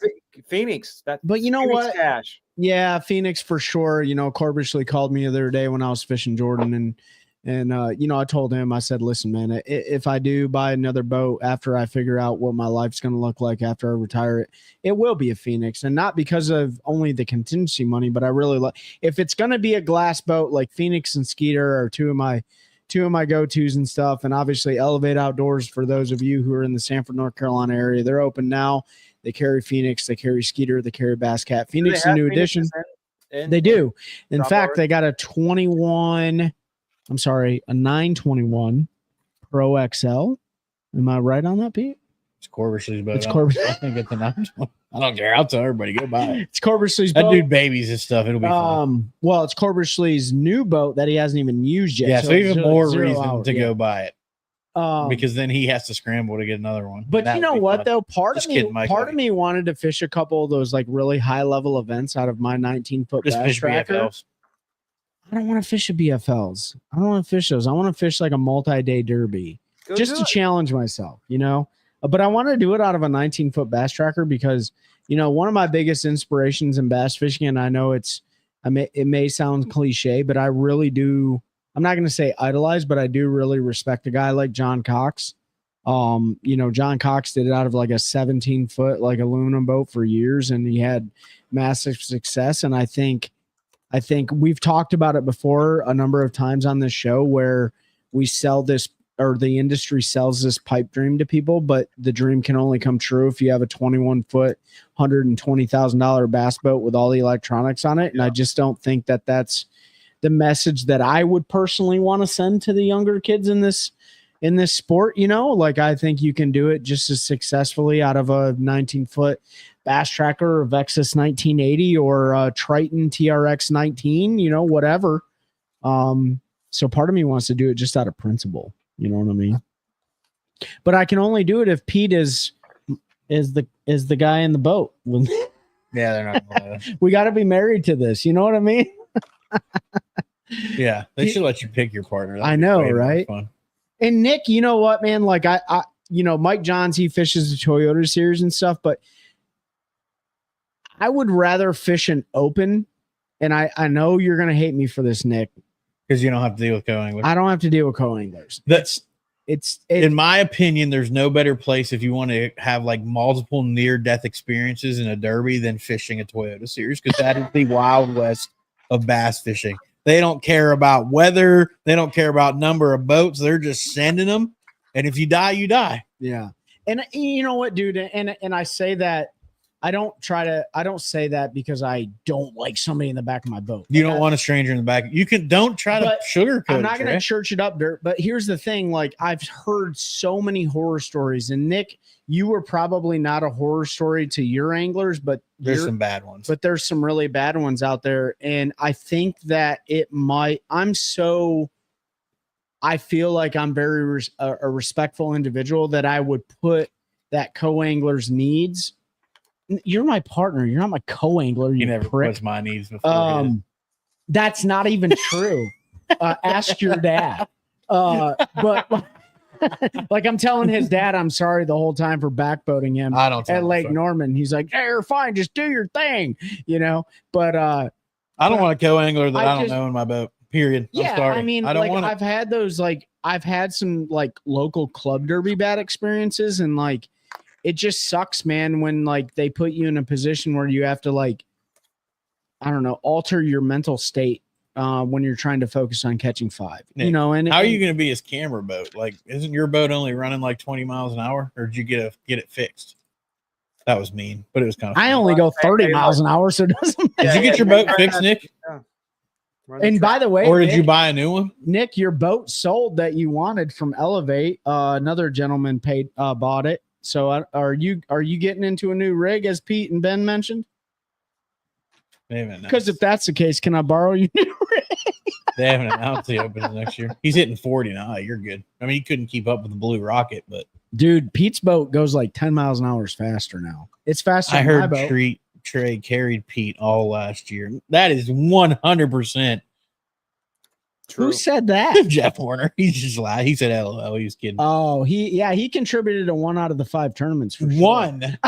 Phoenix. But you know Phoenix what? Cash. Yeah, Phoenix for sure. Corbishley called me the other day when I was fishing Jordan, and I told him, I said, listen, man, if I do buy another boat after I figure out what my life's going to look like after I retire, it will be a Phoenix, and not because of only the contingency money, but I really like if it's going to be a glass boat like Phoenix and Skeeter are two of my go-tos and stuff, and obviously Elevate Outdoors for those of you who are in the Sanford, North Carolina area. They're open now. They carry Phoenix, they carry Skeeter, they carry Bass Cat. Phoenix, a new edition. They do. In fact, they got a 921 Pro XL. Am I right on that, Pete? It's Corbishley's boat. It's Corbishley. I think it's a 920. I don't care. I'll tell everybody, go buy it. It's Corbishley's That boat. dude babies his stuff. It'll be fun. Well, it's Corbishley's new boat that he hasn't even used yet. Yeah, so even it's more 0 reason hours, to go buy it. Because then he has to scramble to get another one. But That you would know be what fun. though? Part Just of kidding, Mike. me wanted to fish a couple of those like really high level events out of my 19-foot Just bass fish tracker. BFLs. I don't want to fish a BFLs. I don't want to fish those. I want to fish like a multi-day derby Go just do to it. challenge myself, But I want to do it out of a 19-foot bass tracker because, one of my biggest inspirations in bass fishing, and I know it may sound cliche, but I really do. I'm not going to say idolize, but I do really respect a guy like John Cox. John Cox did it out of like a 17-foot like aluminum boat for years, and he had massive success. And I think we've talked about it before a number of times on this show where we sell this, or the industry sells this pipe dream to people, but the dream can only come true if you have a 21-foot, $120,000 bass boat with all the electronics on it. And I just don't think that that's the message that I would personally want to send to the younger kids in this sport. Like I think you can do it just as successfully out of a 19-foot bass tracker or Vexus 1980 or a Triton TRX 19, whatever. So part of me wants to do it just out of principle. You know what I mean? But I can only do it if Pete is the guy in the boat. Yeah, they're not. We got to be married to this. You know what I mean? Yeah, they should let you pick your partner. I know, way more right? fun. And Nick, you know what, man? Like I Mike Johns, he fishes the Toyota series and stuff, but I would rather fish an open. And I know you're gonna hate me for this, Nick, because you don't have to deal with co-anglers. I don't have to deal with co-anglers. It's in my opinion, there's no better place if you want to have like multiple near-death experiences in a derby than fishing a Toyota series, because that is the Wild West of bass fishing. They don't care about weather. They don't care about number of boats. They're just sending them. And if you die, you die. Yeah. And you know what, dude? And I say that I don't say that because I don't like somebody in the back of my boat. You don't want a stranger in the back. Don't try to sugarcoat it. I'm not going to church it up, Dirt. But here's the thing. Like, I've heard so many horror stories. And Nick, you were probably not a horror story to your anglers, but there's some bad ones. But there's some really bad ones out there. And I think that I feel like I'm very a respectful individual that I would put that co-angler's needs. You're my partner. You're not my co-angler. You never puts my needs before his. That's not even true. Ask your dad. But like I'm telling his dad, I'm sorry the whole time for backboating him at Lake Norman. He's like, "Hey, you're fine. Just do your thing," But I don't want a co-angler that I don't know in my boat. Period. Yeah, I'm sorry. I mean, I don't want. I've had those. Like, I've had some like local club derby bad experiences, and like, it just sucks, man, when like they put you in a position where you have to like, I don't know, alter your mental state when you're trying to focus on catching five. Nick, And how are you going to be his camera boat? Like, isn't your boat only running like 20 miles an hour, or did you get it fixed? That was mean, but it was kind of. I only go 30 miles an hour, so it doesn't. Did you get your boat fixed, Nick? And by the way, Or did Nick, you buy a new one? Nick, your boat sold that you wanted from Elevate. Another gentleman bought it. So are you getting into a new rig as Pete and Ben mentioned? Because if that's the case, can I borrow your new rig? They haven't announced the opening next year. He's hitting 40 now. You're good. I mean, he couldn't keep up with the Blue Rocket, but dude, Pete's boat goes like 10 miles an hour faster now. It's faster. I than my heard boat. Trey carried Pete all last year. That is 100% True. Who said that? Jeff Warner. He's just lying. He said LOL. He was kidding. Oh, he contributed to 1 out of the 5 tournaments. For sure. One.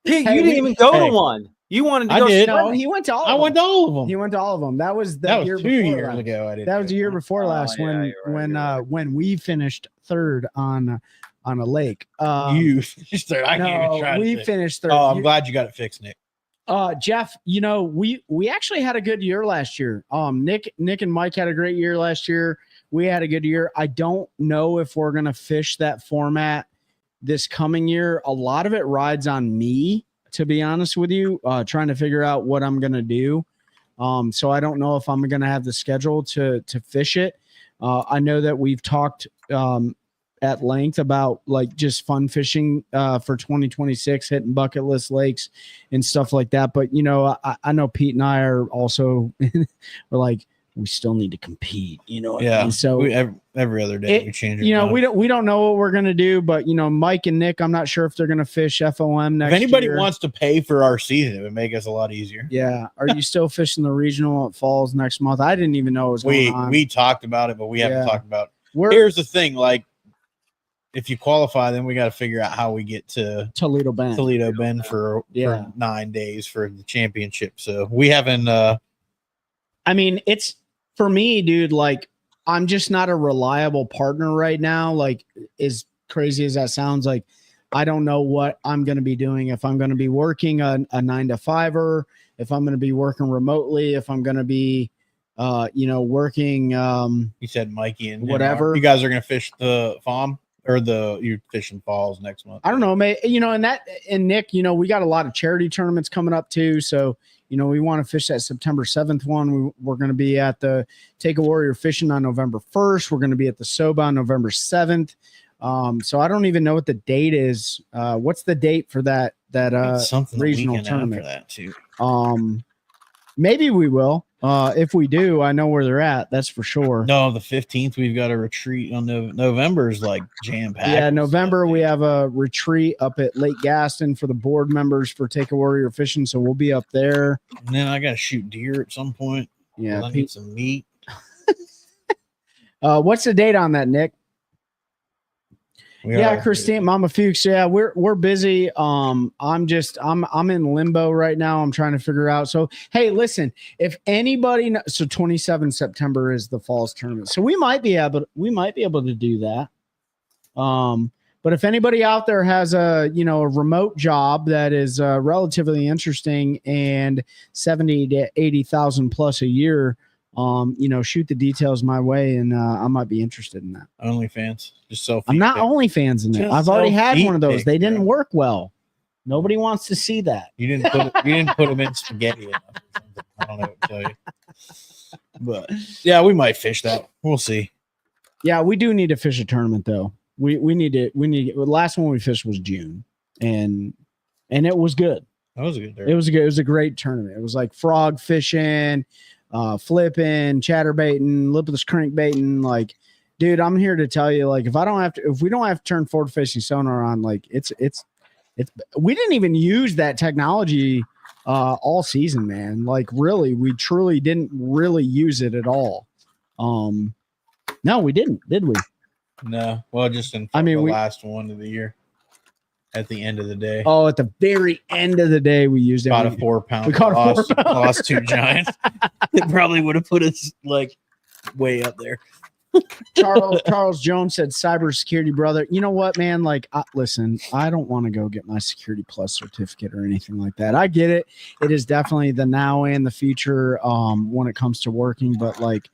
Pete, Hey, you didn't even go hey. to one. You wanted to I go. did. No, he went to all. I of went them. to all of them. He went to all of them. That was the That was year 2 before years last. ago. I did. That was the year before Oh, last yeah, when you're right, you're right. when we finished third on a lake. You finished third. I can't even try we to say. finished third. Oh, I'm glad you got it fixed, Nick. Jeff, we actually had a good year last year. Nick and Mike had a great year last year. We had a good year. I don't know if we're gonna fish that format this coming year. A lot of it rides on me, to be honest with you, trying to figure out what I'm gonna do. So I don't know if I'm gonna have the schedule to fish it. I know that we've talked at length about like just fun fishing for 2026, hitting bucket list lakes and stuff like that. But I know Pete and I are also we're like, we still need to compete, what I mean? So every other day we change it. We don't know what we're gonna do, but Mike and Nick, I'm not sure if they're gonna fish FOM next year. If anybody wants to pay for our season, it would make us a lot easier. Yeah. Are you still fishing the regional at Falls next month? I didn't even know it was going on. We talked about it, but we haven't talked about We're here's the thing, like if you qualify, then we got to figure out how we get to Toledo Bend for 9 days for the championship. So we haven't I mean, it's for me, dude, like I'm just not a reliable partner right now. Like, as crazy as that sounds, like I don't know what I'm going to be doing, if I'm going to be working a 9 to 5-er, if I'm going to be working remotely, if I'm going to be working you said Mikey and whatever. You guys are going to fish the farm or you fishing Falls next month? I don't know, mate. And Nick, we got a lot of charity tournaments coming up too. So, we want to fish that September 7th one. We're going to be at the Take a Warrior Fishing on November 1st. We're going to be at the SOBA on November 7th. So I don't even know what the date is. What's the date for that something regional tournament for that too? Maybe we will. If we do, I know where they're at. That's for sure. No, the 15th we've got a retreat on November's like jam packed. Yeah, November we have a retreat up at Lake Gaston for the board members for Take a Warrior Fishing. So we'll be up there. And then I got to shoot deer at some point. Yeah, I need some meat. What's the date on that, Nick? Christine, Mama Fuchs. Yeah, we're busy. I'm in limbo right now. I'm trying to figure out. So, hey, listen, if anybody, so 27 September is the Falls tournament. So we might be able to do that. But if anybody out there has a remote job that is relatively interesting and 70 to 80,000 plus a year, shoot the details my way, and I might be interested in that. OnlyFans, just selfie. I'm not OnlyFans in it. I've already had one of those. They didn't work well. Nobody wants to see that. You didn't put them in spaghetti enough or something. I don't know what to tell you. But yeah, we might fish that. We'll see. Yeah, we do need to fish a tournament though. We need to. The last one we fished was June, and it was good. That was a good. It was a great tournament. It was like frog fishing, flipping, chatterbaiting, lipless crankbaiting. Like, dude, I'm here to tell you, like, if we don't have to turn forward facing sonar on, like, it's we didn't even use that technology all season, man. Like, really, we truly didn't really use it at all. No, we didn't, did we? No. Well, just in the last one of the year. At the end of the day. Oh, at the very end of the day, we used it. Caught a 4-pound. We caught a 4-pound. Lost 2 giants. It probably would have put us like way up there. Charles Jones said cybersecurity, brother. You know what, man? Like, listen, I don't want to go get my Security Plus certificate or anything like that. I get it. It is definitely the now and the future when it comes to working, but like,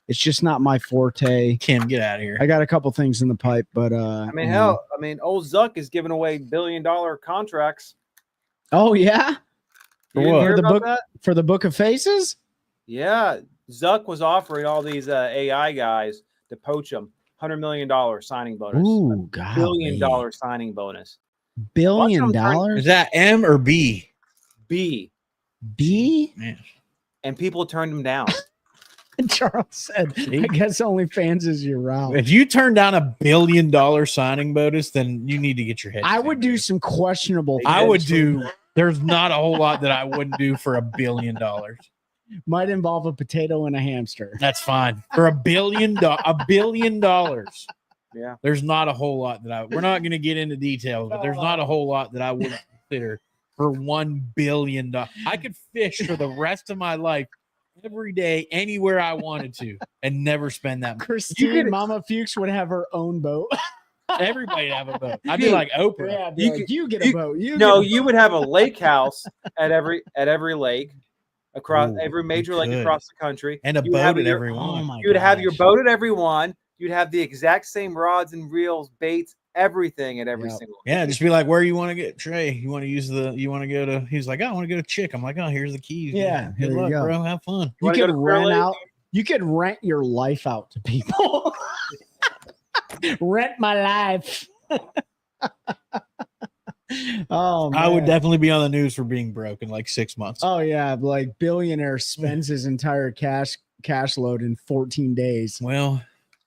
it's just not my forte. Kim, get out of here. I got a couple things in the pipe, but old Zuck is giving away $1 billion contracts. Oh yeah. For what? For the Book of Faces? Yeah, Zuck was offering all these AI guys to poach them. $100 million signing bonus. Ooh, $1 billion golly. signing bonus. $1 Watch them billion? Is that M or B? B. B? Man. And people turned them down. Charles said, See? I guess OnlyFans is your route. If you turn down $1 billion signing bonus, then you need to get your head. I would do some questionable I things. would do. There's not a whole lot that I wouldn't do for $1 billion. Might involve a potato and a hamster. That's fine for $1 billion. $1 billion. Yeah. There's not a whole lot that we're not going to get into details, but there's not a whole lot that I would consider for $1 billion. I could fish for the rest of my life every day, anywhere I wanted to, and never spend that money. Christine, Mama Fuchs would have her own boat. Everybody would have a boat. I'd be like Oprah. Yeah, You get a boat. You would have a lake house at every lake across Ooh, every major lake could. across the country, And a You would boat have at your- every one. Oh my You'd have your gosh. boat at every one. You'd have the exact same rods and reels, baits, everything at every Yep. single. Yeah, just be like, where you want to get Trey? You want to go to? He's like, I want to go to Chick. I'm like, oh, here's the keys. Yeah, good there you luck, go. bro. Have fun. You wanna go could to Clear rent Lake? out. You could rent your life out to people. Rent my life. Oh, I would man. definitely be on the news for being broke in like 6 months. Oh yeah, like billionaire spends his entire cash load in 14 days. Well,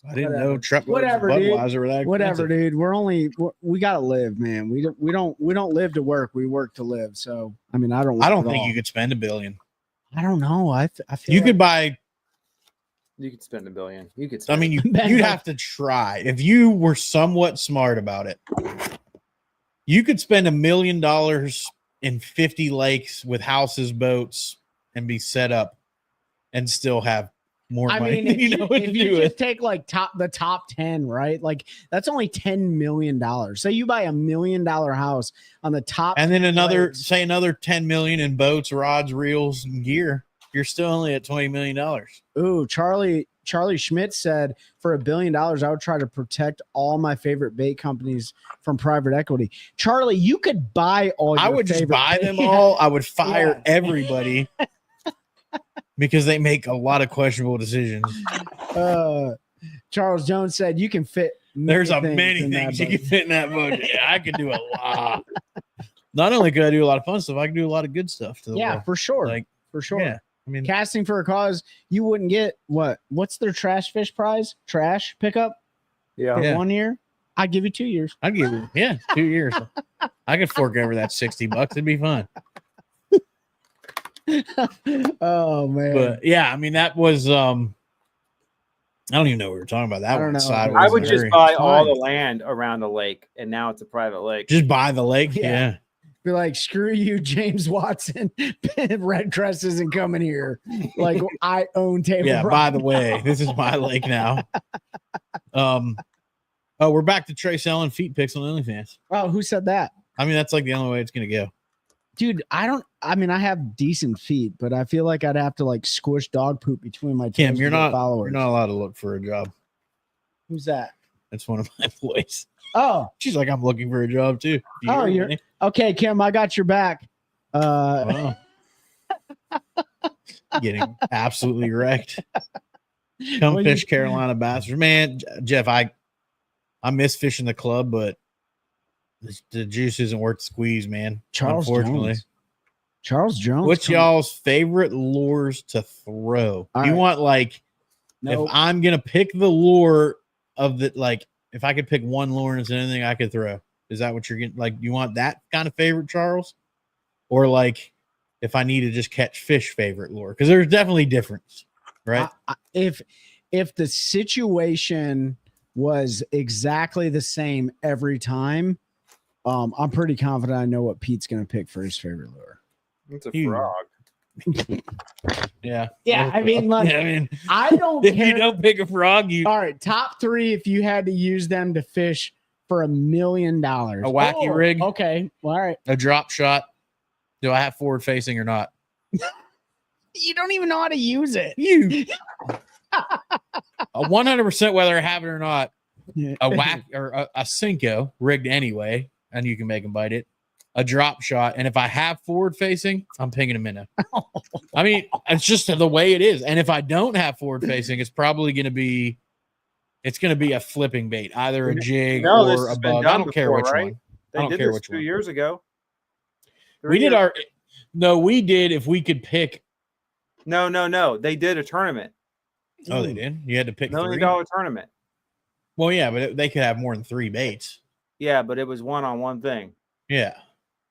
I didn't Whatever. know truckloads Whatever, of dude. Budweiser were that Whatever, expensive. dude. We gotta live, man. We don't live to work. We work to live. So I mean, I don't. I don't work at think all. you could spend $1 billion. I don't know. I feel You like- could buy. You could spend $1 billion. You could. I Spend mean, Ben, you'd like- have to try if you were somewhat smart about it. You could spend $1 million in 50 lakes with houses, boats, and be set up, and still have more I money. mean, if than you know what if to you do just with. take like the top 10, right? Like that's only $10 million. Say you buy $1 million house on the top, And then 10 another, lakes. say another 10 million in boats, rods, reels, and gear. You're still only at $20 million. Ooh, Charlie Schmidt said for $1 billion, I would try to protect all my favorite bait companies from private equity. Charlie, you could buy all. I your would just favorite buy bait- them all. I would fire Yeah. everybody because they make a lot of questionable decisions. Charles Jones said you can fit. There's things many in that things you boat. can fit in that boat. Yeah, I could do a lot. Not only could I do a lot of fun stuff, I could do a lot of good stuff. To the Yeah, world. for sure. Like, for sure. yeah. I mean, Casting for a cause, you wouldn't get what's their trash fish prize? Trash pickup Yeah. for Yeah. 1 year? I'd give you 2 years. I'd give you, 2 years. I could fork over that $60. It'd be fun. Oh man. But yeah, I mean, that was I don't even know what we were talking about. That I don't one know. side. I would just very- buy all fine. the land around the lake, and now it's a private lake. just buy the lake. Yeah. Yeah. Be like, screw you, James Watson. Red Crest isn't coming here. Like I own Table Yeah. Rock. By the way, this is my lake now. Oh, we're back to Trey selling feet pics on OnlyFans. Oh, who said that? I mean, that's like the only way it's gonna go. Dude, I mean, I have decent feet, but I feel like I'd have to like squish dog poop between my toes. Kim, to you're get not followers. you're not allowed to look for a job. Who's that? That's one of my employees. Oh, She's like, I'm looking for a job too. Do Oh, hear you're- me? okay, Kim, I got your back. Wow. Getting absolutely wrecked. Come When you- fish Carolina Bassers. Man, Jeff, I miss fishing the club, but the juice isn't worth the squeeze, man. Charles unfortunately. Jones. Charles Jones. What's come- y'all's favorite lures to throw? All you right. want like No, if I'm gonna pick the lure of the like if I could pick one lure and it's anything I could throw, is that what you're getting? Like, you want that kind of favorite, Charles? Or like if I need to just catch fish favorite lure? Because there's definitely difference, right? if the situation was exactly the same every time, I'm pretty confident I know what Pete's gonna pick for his favorite lure. It's a Huge. frog. Yeah. Yeah, I mean, like, I mean, I don't if you care. don't pick a frog, you All right, top three if you had to use them to fish for $1 million. A wacky rig? Okay, well, all right. a drop shot. Do I have forward facing or not? You don't even know how to use it. You 100% whether I have it or not. A whack or a Cinco rigged anyway, and you can make them bite it. a drop shot, and if I have forward facing, I'm picking a minnow. I mean, it's just the way it is. And if I don't have forward facing, it's probably going to be a flipping bait, either a jig No, this or a has been bug. done I don't care before, which right? one. They I don't did care this which 2 one. years ago. We did we did if we could pick. No. They did a tournament. Oh, they did? You had to pick $1 three? million tournament. Well, yeah, but they could have more than 3 baits. Yeah, but it was one on one thing. Yeah.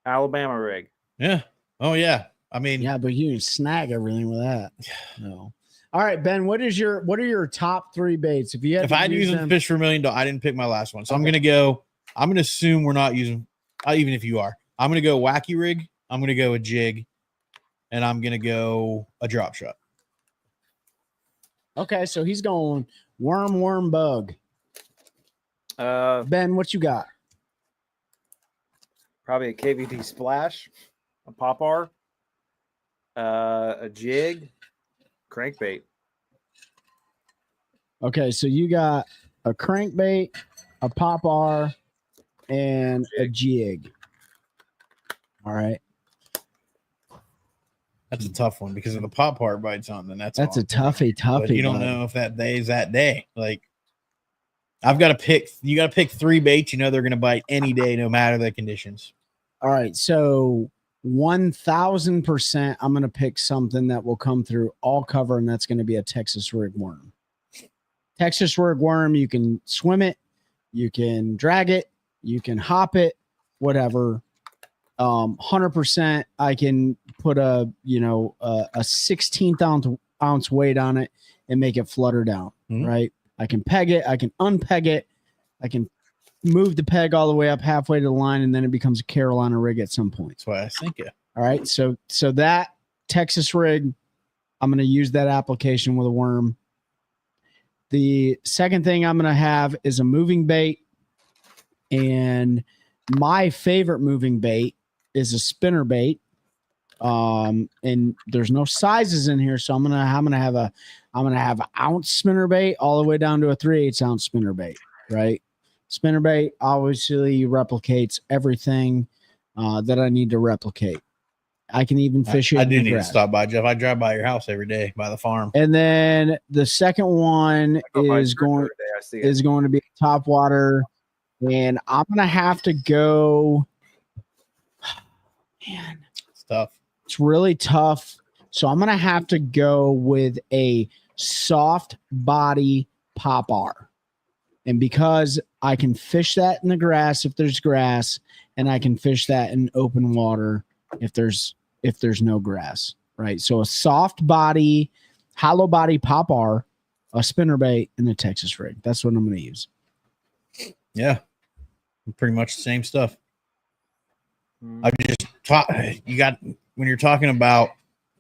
Alabama rig. Yeah. Oh, yeah. I mean, Yeah, but you can snag everything with that. No. All right, Ben. What are your top 3 baits? If you had if to I had to use them fish for $1 million, I didn't pick my last one. So I'm going to assume we're not using, even if you are, I'm going to go wacky rig. I'm going to go a jig, and I'm going to go a drop shot. Okay, so he's going worm, bug. Ben, what you got? Probably a KVD splash, a popper, a jig, crankbait. Okay, so you got a crankbait, a popper, and a jig. All right. That's a tough one because if the pop part bites on, then that's a on. toughie. But you don't bud. know if that day is that day. Like, I've got to pick. You got to pick 3 baits. You know they're going to bite any day, no matter the conditions. All right, so 1,000%, I'm going to pick something that will come through all cover, and that's going to be a Texas rig worm. Texas rig worm, you can swim it, you can drag it, you can hop it, whatever. 100%, I can put a 16th ounce weight on it and make it flutter down. Right? I can peg it, I can unpeg it, I can move the peg all the way up halfway to the line, and then it becomes a Carolina rig at some point. That's why I think it. All right, so that Texas rig, I'm going to use that application with a worm. The second thing I'm going to have is a moving bait, and my favorite moving bait is a spinner bait. And there's no sizes in here, so I'm gonna have an ounce spinner bait all the way down to a 3/8 ounce spinner bait. Right, spinner bait obviously replicates everything that I need to replicate. I can even fish it. I do need to stop by, Jeff. I drive by your house every day by the farm. And then the second one is going to be top water, and I'm gonna have to go. Man, it's tough. It's really tough. So I'm gonna have to go with a soft body popper, and because I can fish that in the grass if there's grass, and I can fish that in open water if there's no grass. Right. So a soft body, hollow body popper, a spinnerbait, and a Texas rig. That's what I'm going to use. Yeah, pretty much the same stuff. I just taught you got when you're talking about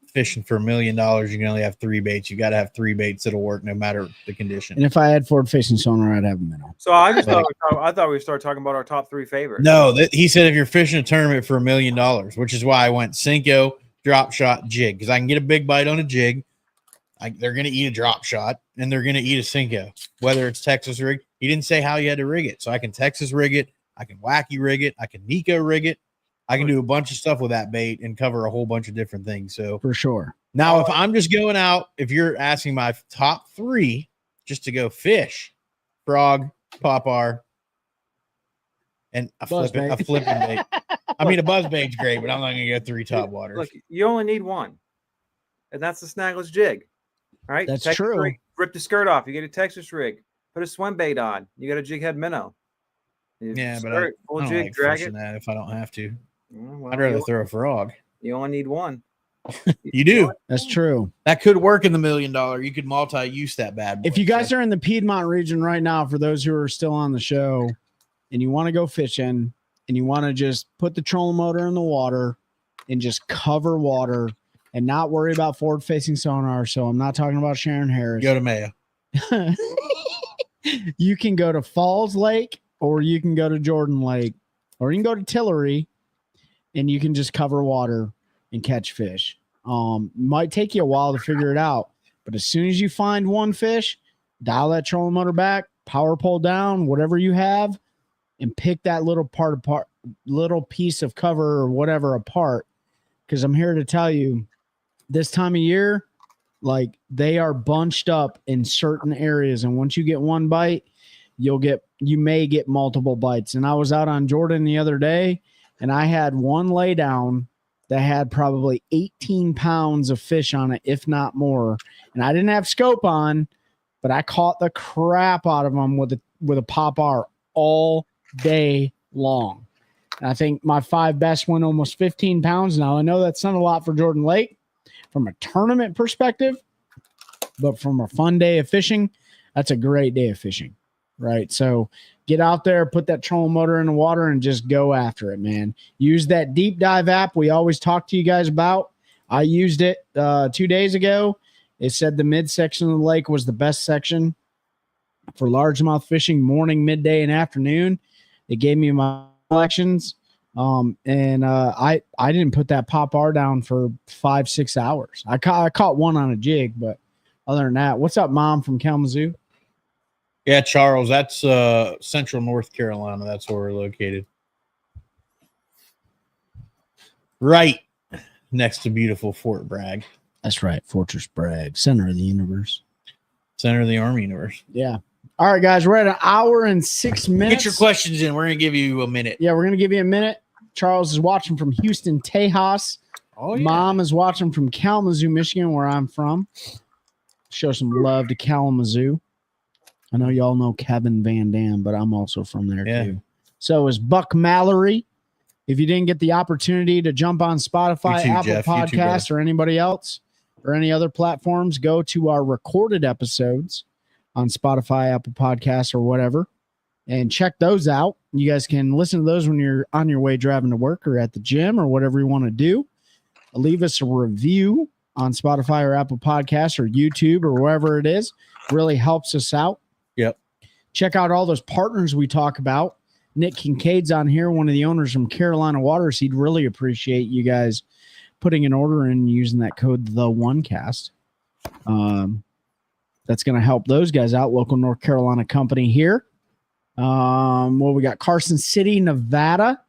fishing for $1 million, you can only have 3 baits. You got to have 3 baits that'll work no matter the condition. And if I had forward facing sonar, I'd have a minnow. So I thought we started talking about our top 3 favorites. No, he said if you're fishing a tournament for $1 million, which is why I went Cinco, drop shot, jig, because I can get a big bite on a jig. They're going to eat a drop shot, and they're going to eat a Cinco, whether it's Texas rig. He didn't say how you had to rig it, so I can Texas rig it, I can wacky rig it, I can Nico rig it. I can do a bunch of stuff with that bait and cover a whole bunch of different things. So for sure. Now, if I'm just going out, if you're asking my top 3 just to go fish, frog, popper, and a flipping bait. I mean, a buzz bait's great, but I'm not going to go 3 top waters. Look, you only need one, and that's the snagless jig. All right, that's Texas true. Rig, rip the skirt off. You get a Texas rig. Put a swim bait on. You got a jig head minnow. Yeah, but I don't jig, like drag fishing it. that if I don't have to. Well, I'd rather throw a frog. You only need one. You do. That's true. That could work in the $1 million. You could multi-use that bad boy. If you guys are in the Piedmont region right now, for those who are still on the show, and you want to go fishing, and you want to just put the trolling motor in the water and just cover water and not worry about forward-facing sonar. So I'm not talking about Sharon Harris. Go to Mayo. You can go to Falls Lake, or you can go to Jordan Lake, or you can go to Tillery, and you can just cover water and catch fish. Might take you a while to figure it out, but as soon as you find one fish, dial that trolling motor back, power pole down, whatever you have, and pick that little part apart, little piece of cover or whatever apart, because I'm here to tell you this time of year, like they are bunched up in certain areas. And once you get one bite, you may get multiple bites. And I was out on Jordan the other day and I had one lay down that had probably 18 pounds of fish on it, if not more. And I didn't have scope on, but I caught the crap out of them with a pop R all day long. And I think my 5 best went almost 15 pounds. Now, I know that's not a lot for Jordan Lake from a tournament perspective, but from a fun day of fishing, that's a great day of fishing, right? So get out there, put that trolling motor in the water, and just go after it, man. Use that deep dive app we always talk to you guys about. I used it 2 days ago. It said the midsection of the lake was the best section for largemouth fishing, morning, midday, and afternoon. It gave me my selections. I didn't put that pop R down for 5-6 hours. I caught one on a jig, but other than that, what's up, Mom from Kalamazoo? Yeah, Charles, that's central North Carolina. That's where we're located. Right next to beautiful Fort Bragg. That's right, Fortress Bragg, center of the universe. Center of the Army universe. Yeah. All right, guys, we're at an hour and 6 minutes. Get your questions in. We're going to give you a minute. Yeah, we're going to give you a minute. Charles is watching from Houston, Tejas. Oh, yeah. Mom is watching from Kalamazoo, Michigan, where I'm from. Show some love to Kalamazoo. I know y'all know Kevin Van Dam, but I'm also from there too. So is Buck Mallory. If you didn't get the opportunity to jump on Spotify, Apple Podcasts, or anybody else, or any other platforms, go to our recorded episodes on Spotify, Apple Podcasts, or whatever, and check those out. You guys can listen to those when you're on your way driving to work or at the gym or whatever you want to do. Leave us a review on Spotify or Apple Podcasts or YouTube or wherever it is. Really helps us out. Yep. Check out all those partners we talk about. Nick Kincaid's on here, one of the owners from Carolina Waters. He'd really appreciate you guys putting an order in using that code, the1cast. That's going to help those guys out. Local North Carolina company here. Well, we got Carson City, Nevada.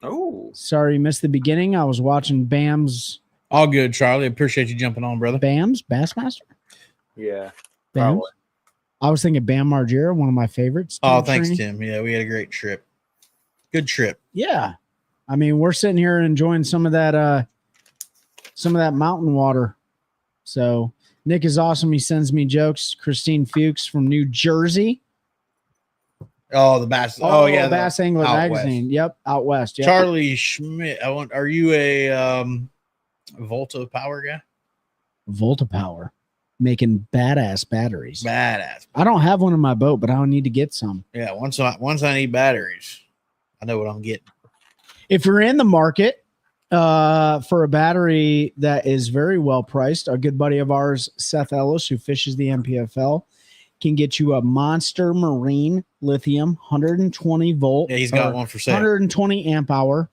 Oh, sorry you missed the beginning. I was watching Bam's. All good, Charlie. Appreciate you jumping on, brother. Bam's Bassmaster. yeah. Bam's. I was thinking Bam Margera, one of my favorites. Oh, thanks, Tim. Yeah, we had a great trip. Good trip. Yeah, I mean, we're sitting here enjoying some of that mountain water. So Nick is awesome. He sends me jokes. Christine Fuchs from New Jersey. Oh, the Bass. Oh, yeah, Bass Angler Magazine. West. Yep, out west. Yep. Charlie Schmidt. Are you a Volta Power guy? Volta Power, making badass batteries. Badass. I don't have one in my boat, but I don't need to get some. Yeah, once I need batteries, I know what I'm getting. If you're in the market for a battery that is very well priced, a good buddy of ours, Seth Ellis, who fishes the MPFL, can get you a Monster Marine lithium 120 volt. Yeah, he's got one for sale. 120 amp hour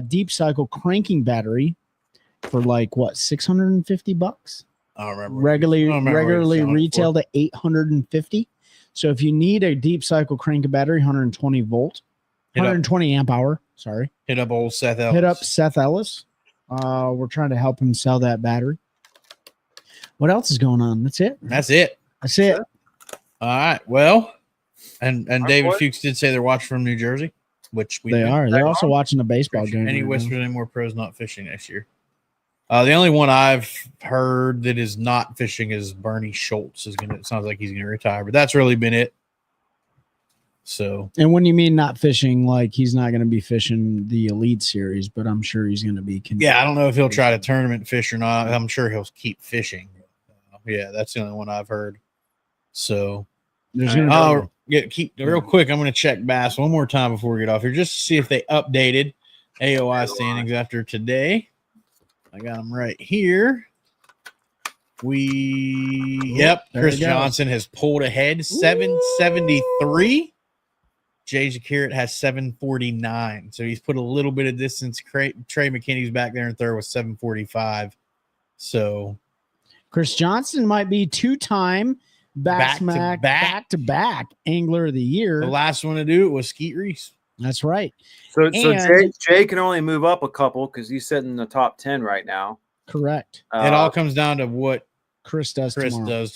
deep cycle cranking battery for like what, $650? I don't remember. Regularly retailed at $850. So if you need a deep cycle cranking battery, 120 volt, 120 amp hour. Sorry. Hit up old Seth Ellis. Hit up Seth Ellis. We're trying to help him sell that battery. What else is going on? That's it. That's it. That's it. All right. Well, and David Fuchs did say they're watching from New Jersey, which they are. They're also watching the baseball game. Any West Virginia more pros not fishing next year? The only one I've heard that is not fishing is Bernie Schultz. It sounds like he's gonna retire, but that's really been it. So, and when you mean not fishing, like he's not going to be fishing the Elite Series, but I'm sure he's going to be. Yeah, I don't know if he'll try to tournament fish or not. I'm sure he'll keep fishing. Yeah, that's the only one I've heard. So, there's keep real quick. I'm going to check Bass one more time before we get off here, just to see if they updated AOI standings after today. I got them right here. Chris Johnson has pulled ahead 773. Jay Jakirat has 749. So he's put a little bit of distance. Trey McKinney's back there in third with 745. So Chris Johnson might be two-time back-to-back Angler of the Year. The last one to do it was Skeet Reese. That's right. So And- Jay can only move up a couple because he's sitting in the top 10 right now. Correct. It all comes down to what Chris does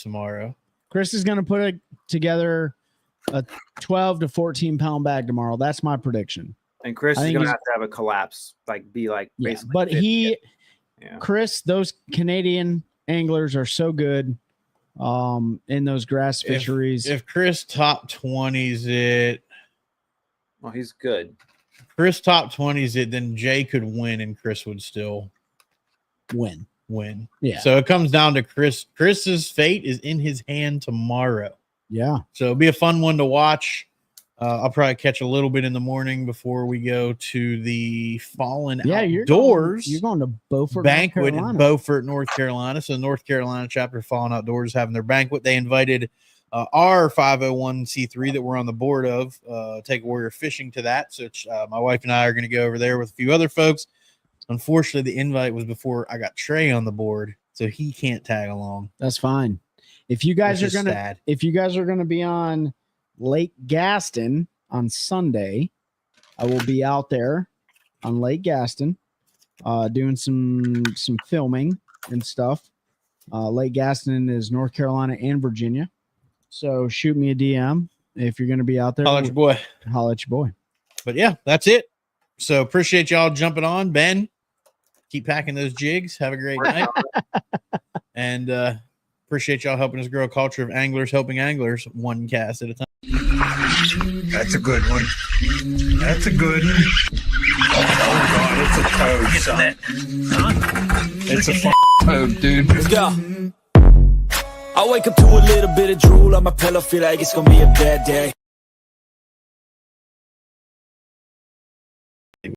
tomorrow. Chris is going to put together a 12 to 14 pound bag tomorrow. That's my prediction. And Chris is going to have a collapse, yeah, basically. but 50. Chris, those Canadian anglers are so good in those grass fisheries. If Chris top 20s it, Well, he's good. Chris top 20s it, then Jay could win and Chris would still win. Yeah. So it comes down to Chris. Chris's fate is in his hand tomorrow. Yeah. So it'll be a fun one to watch. I'll probably catch a little bit in the morning before we go to the Fallen Outdoors. You're going to Beaufort banquet North in Beaufort, North Carolina. So North Carolina chapter of Fallen Outdoors is having their banquet. They invited our 501c3 that we're on the board of, Take a Warrior Fishing, to that. So my wife and I are going to go over there with a few other folks. Unfortunately, the invite was before I got Trey on the board, so he can't tag along. That's fine. If you guys are gonna be on Lake Gaston on Sunday, I will be out there on Lake Gaston doing some filming and stuff. Lake Gaston is North Carolina and Virginia. So shoot me a DM if you're going to be out there. Holla at your boy. Holla at your boy. But yeah, that's it. So appreciate y'all jumping on. Ben, keep packing those jigs. Have a great night. And appreciate y'all helping us grow a culture of anglers helping anglers one cast at a time. That's a good one. That's a good one. Oh, God, it's a toad, son. It's a toad, dude. Let's go. I wake up to a little bit of drool on my pillow, feel like it's gonna be a bad day.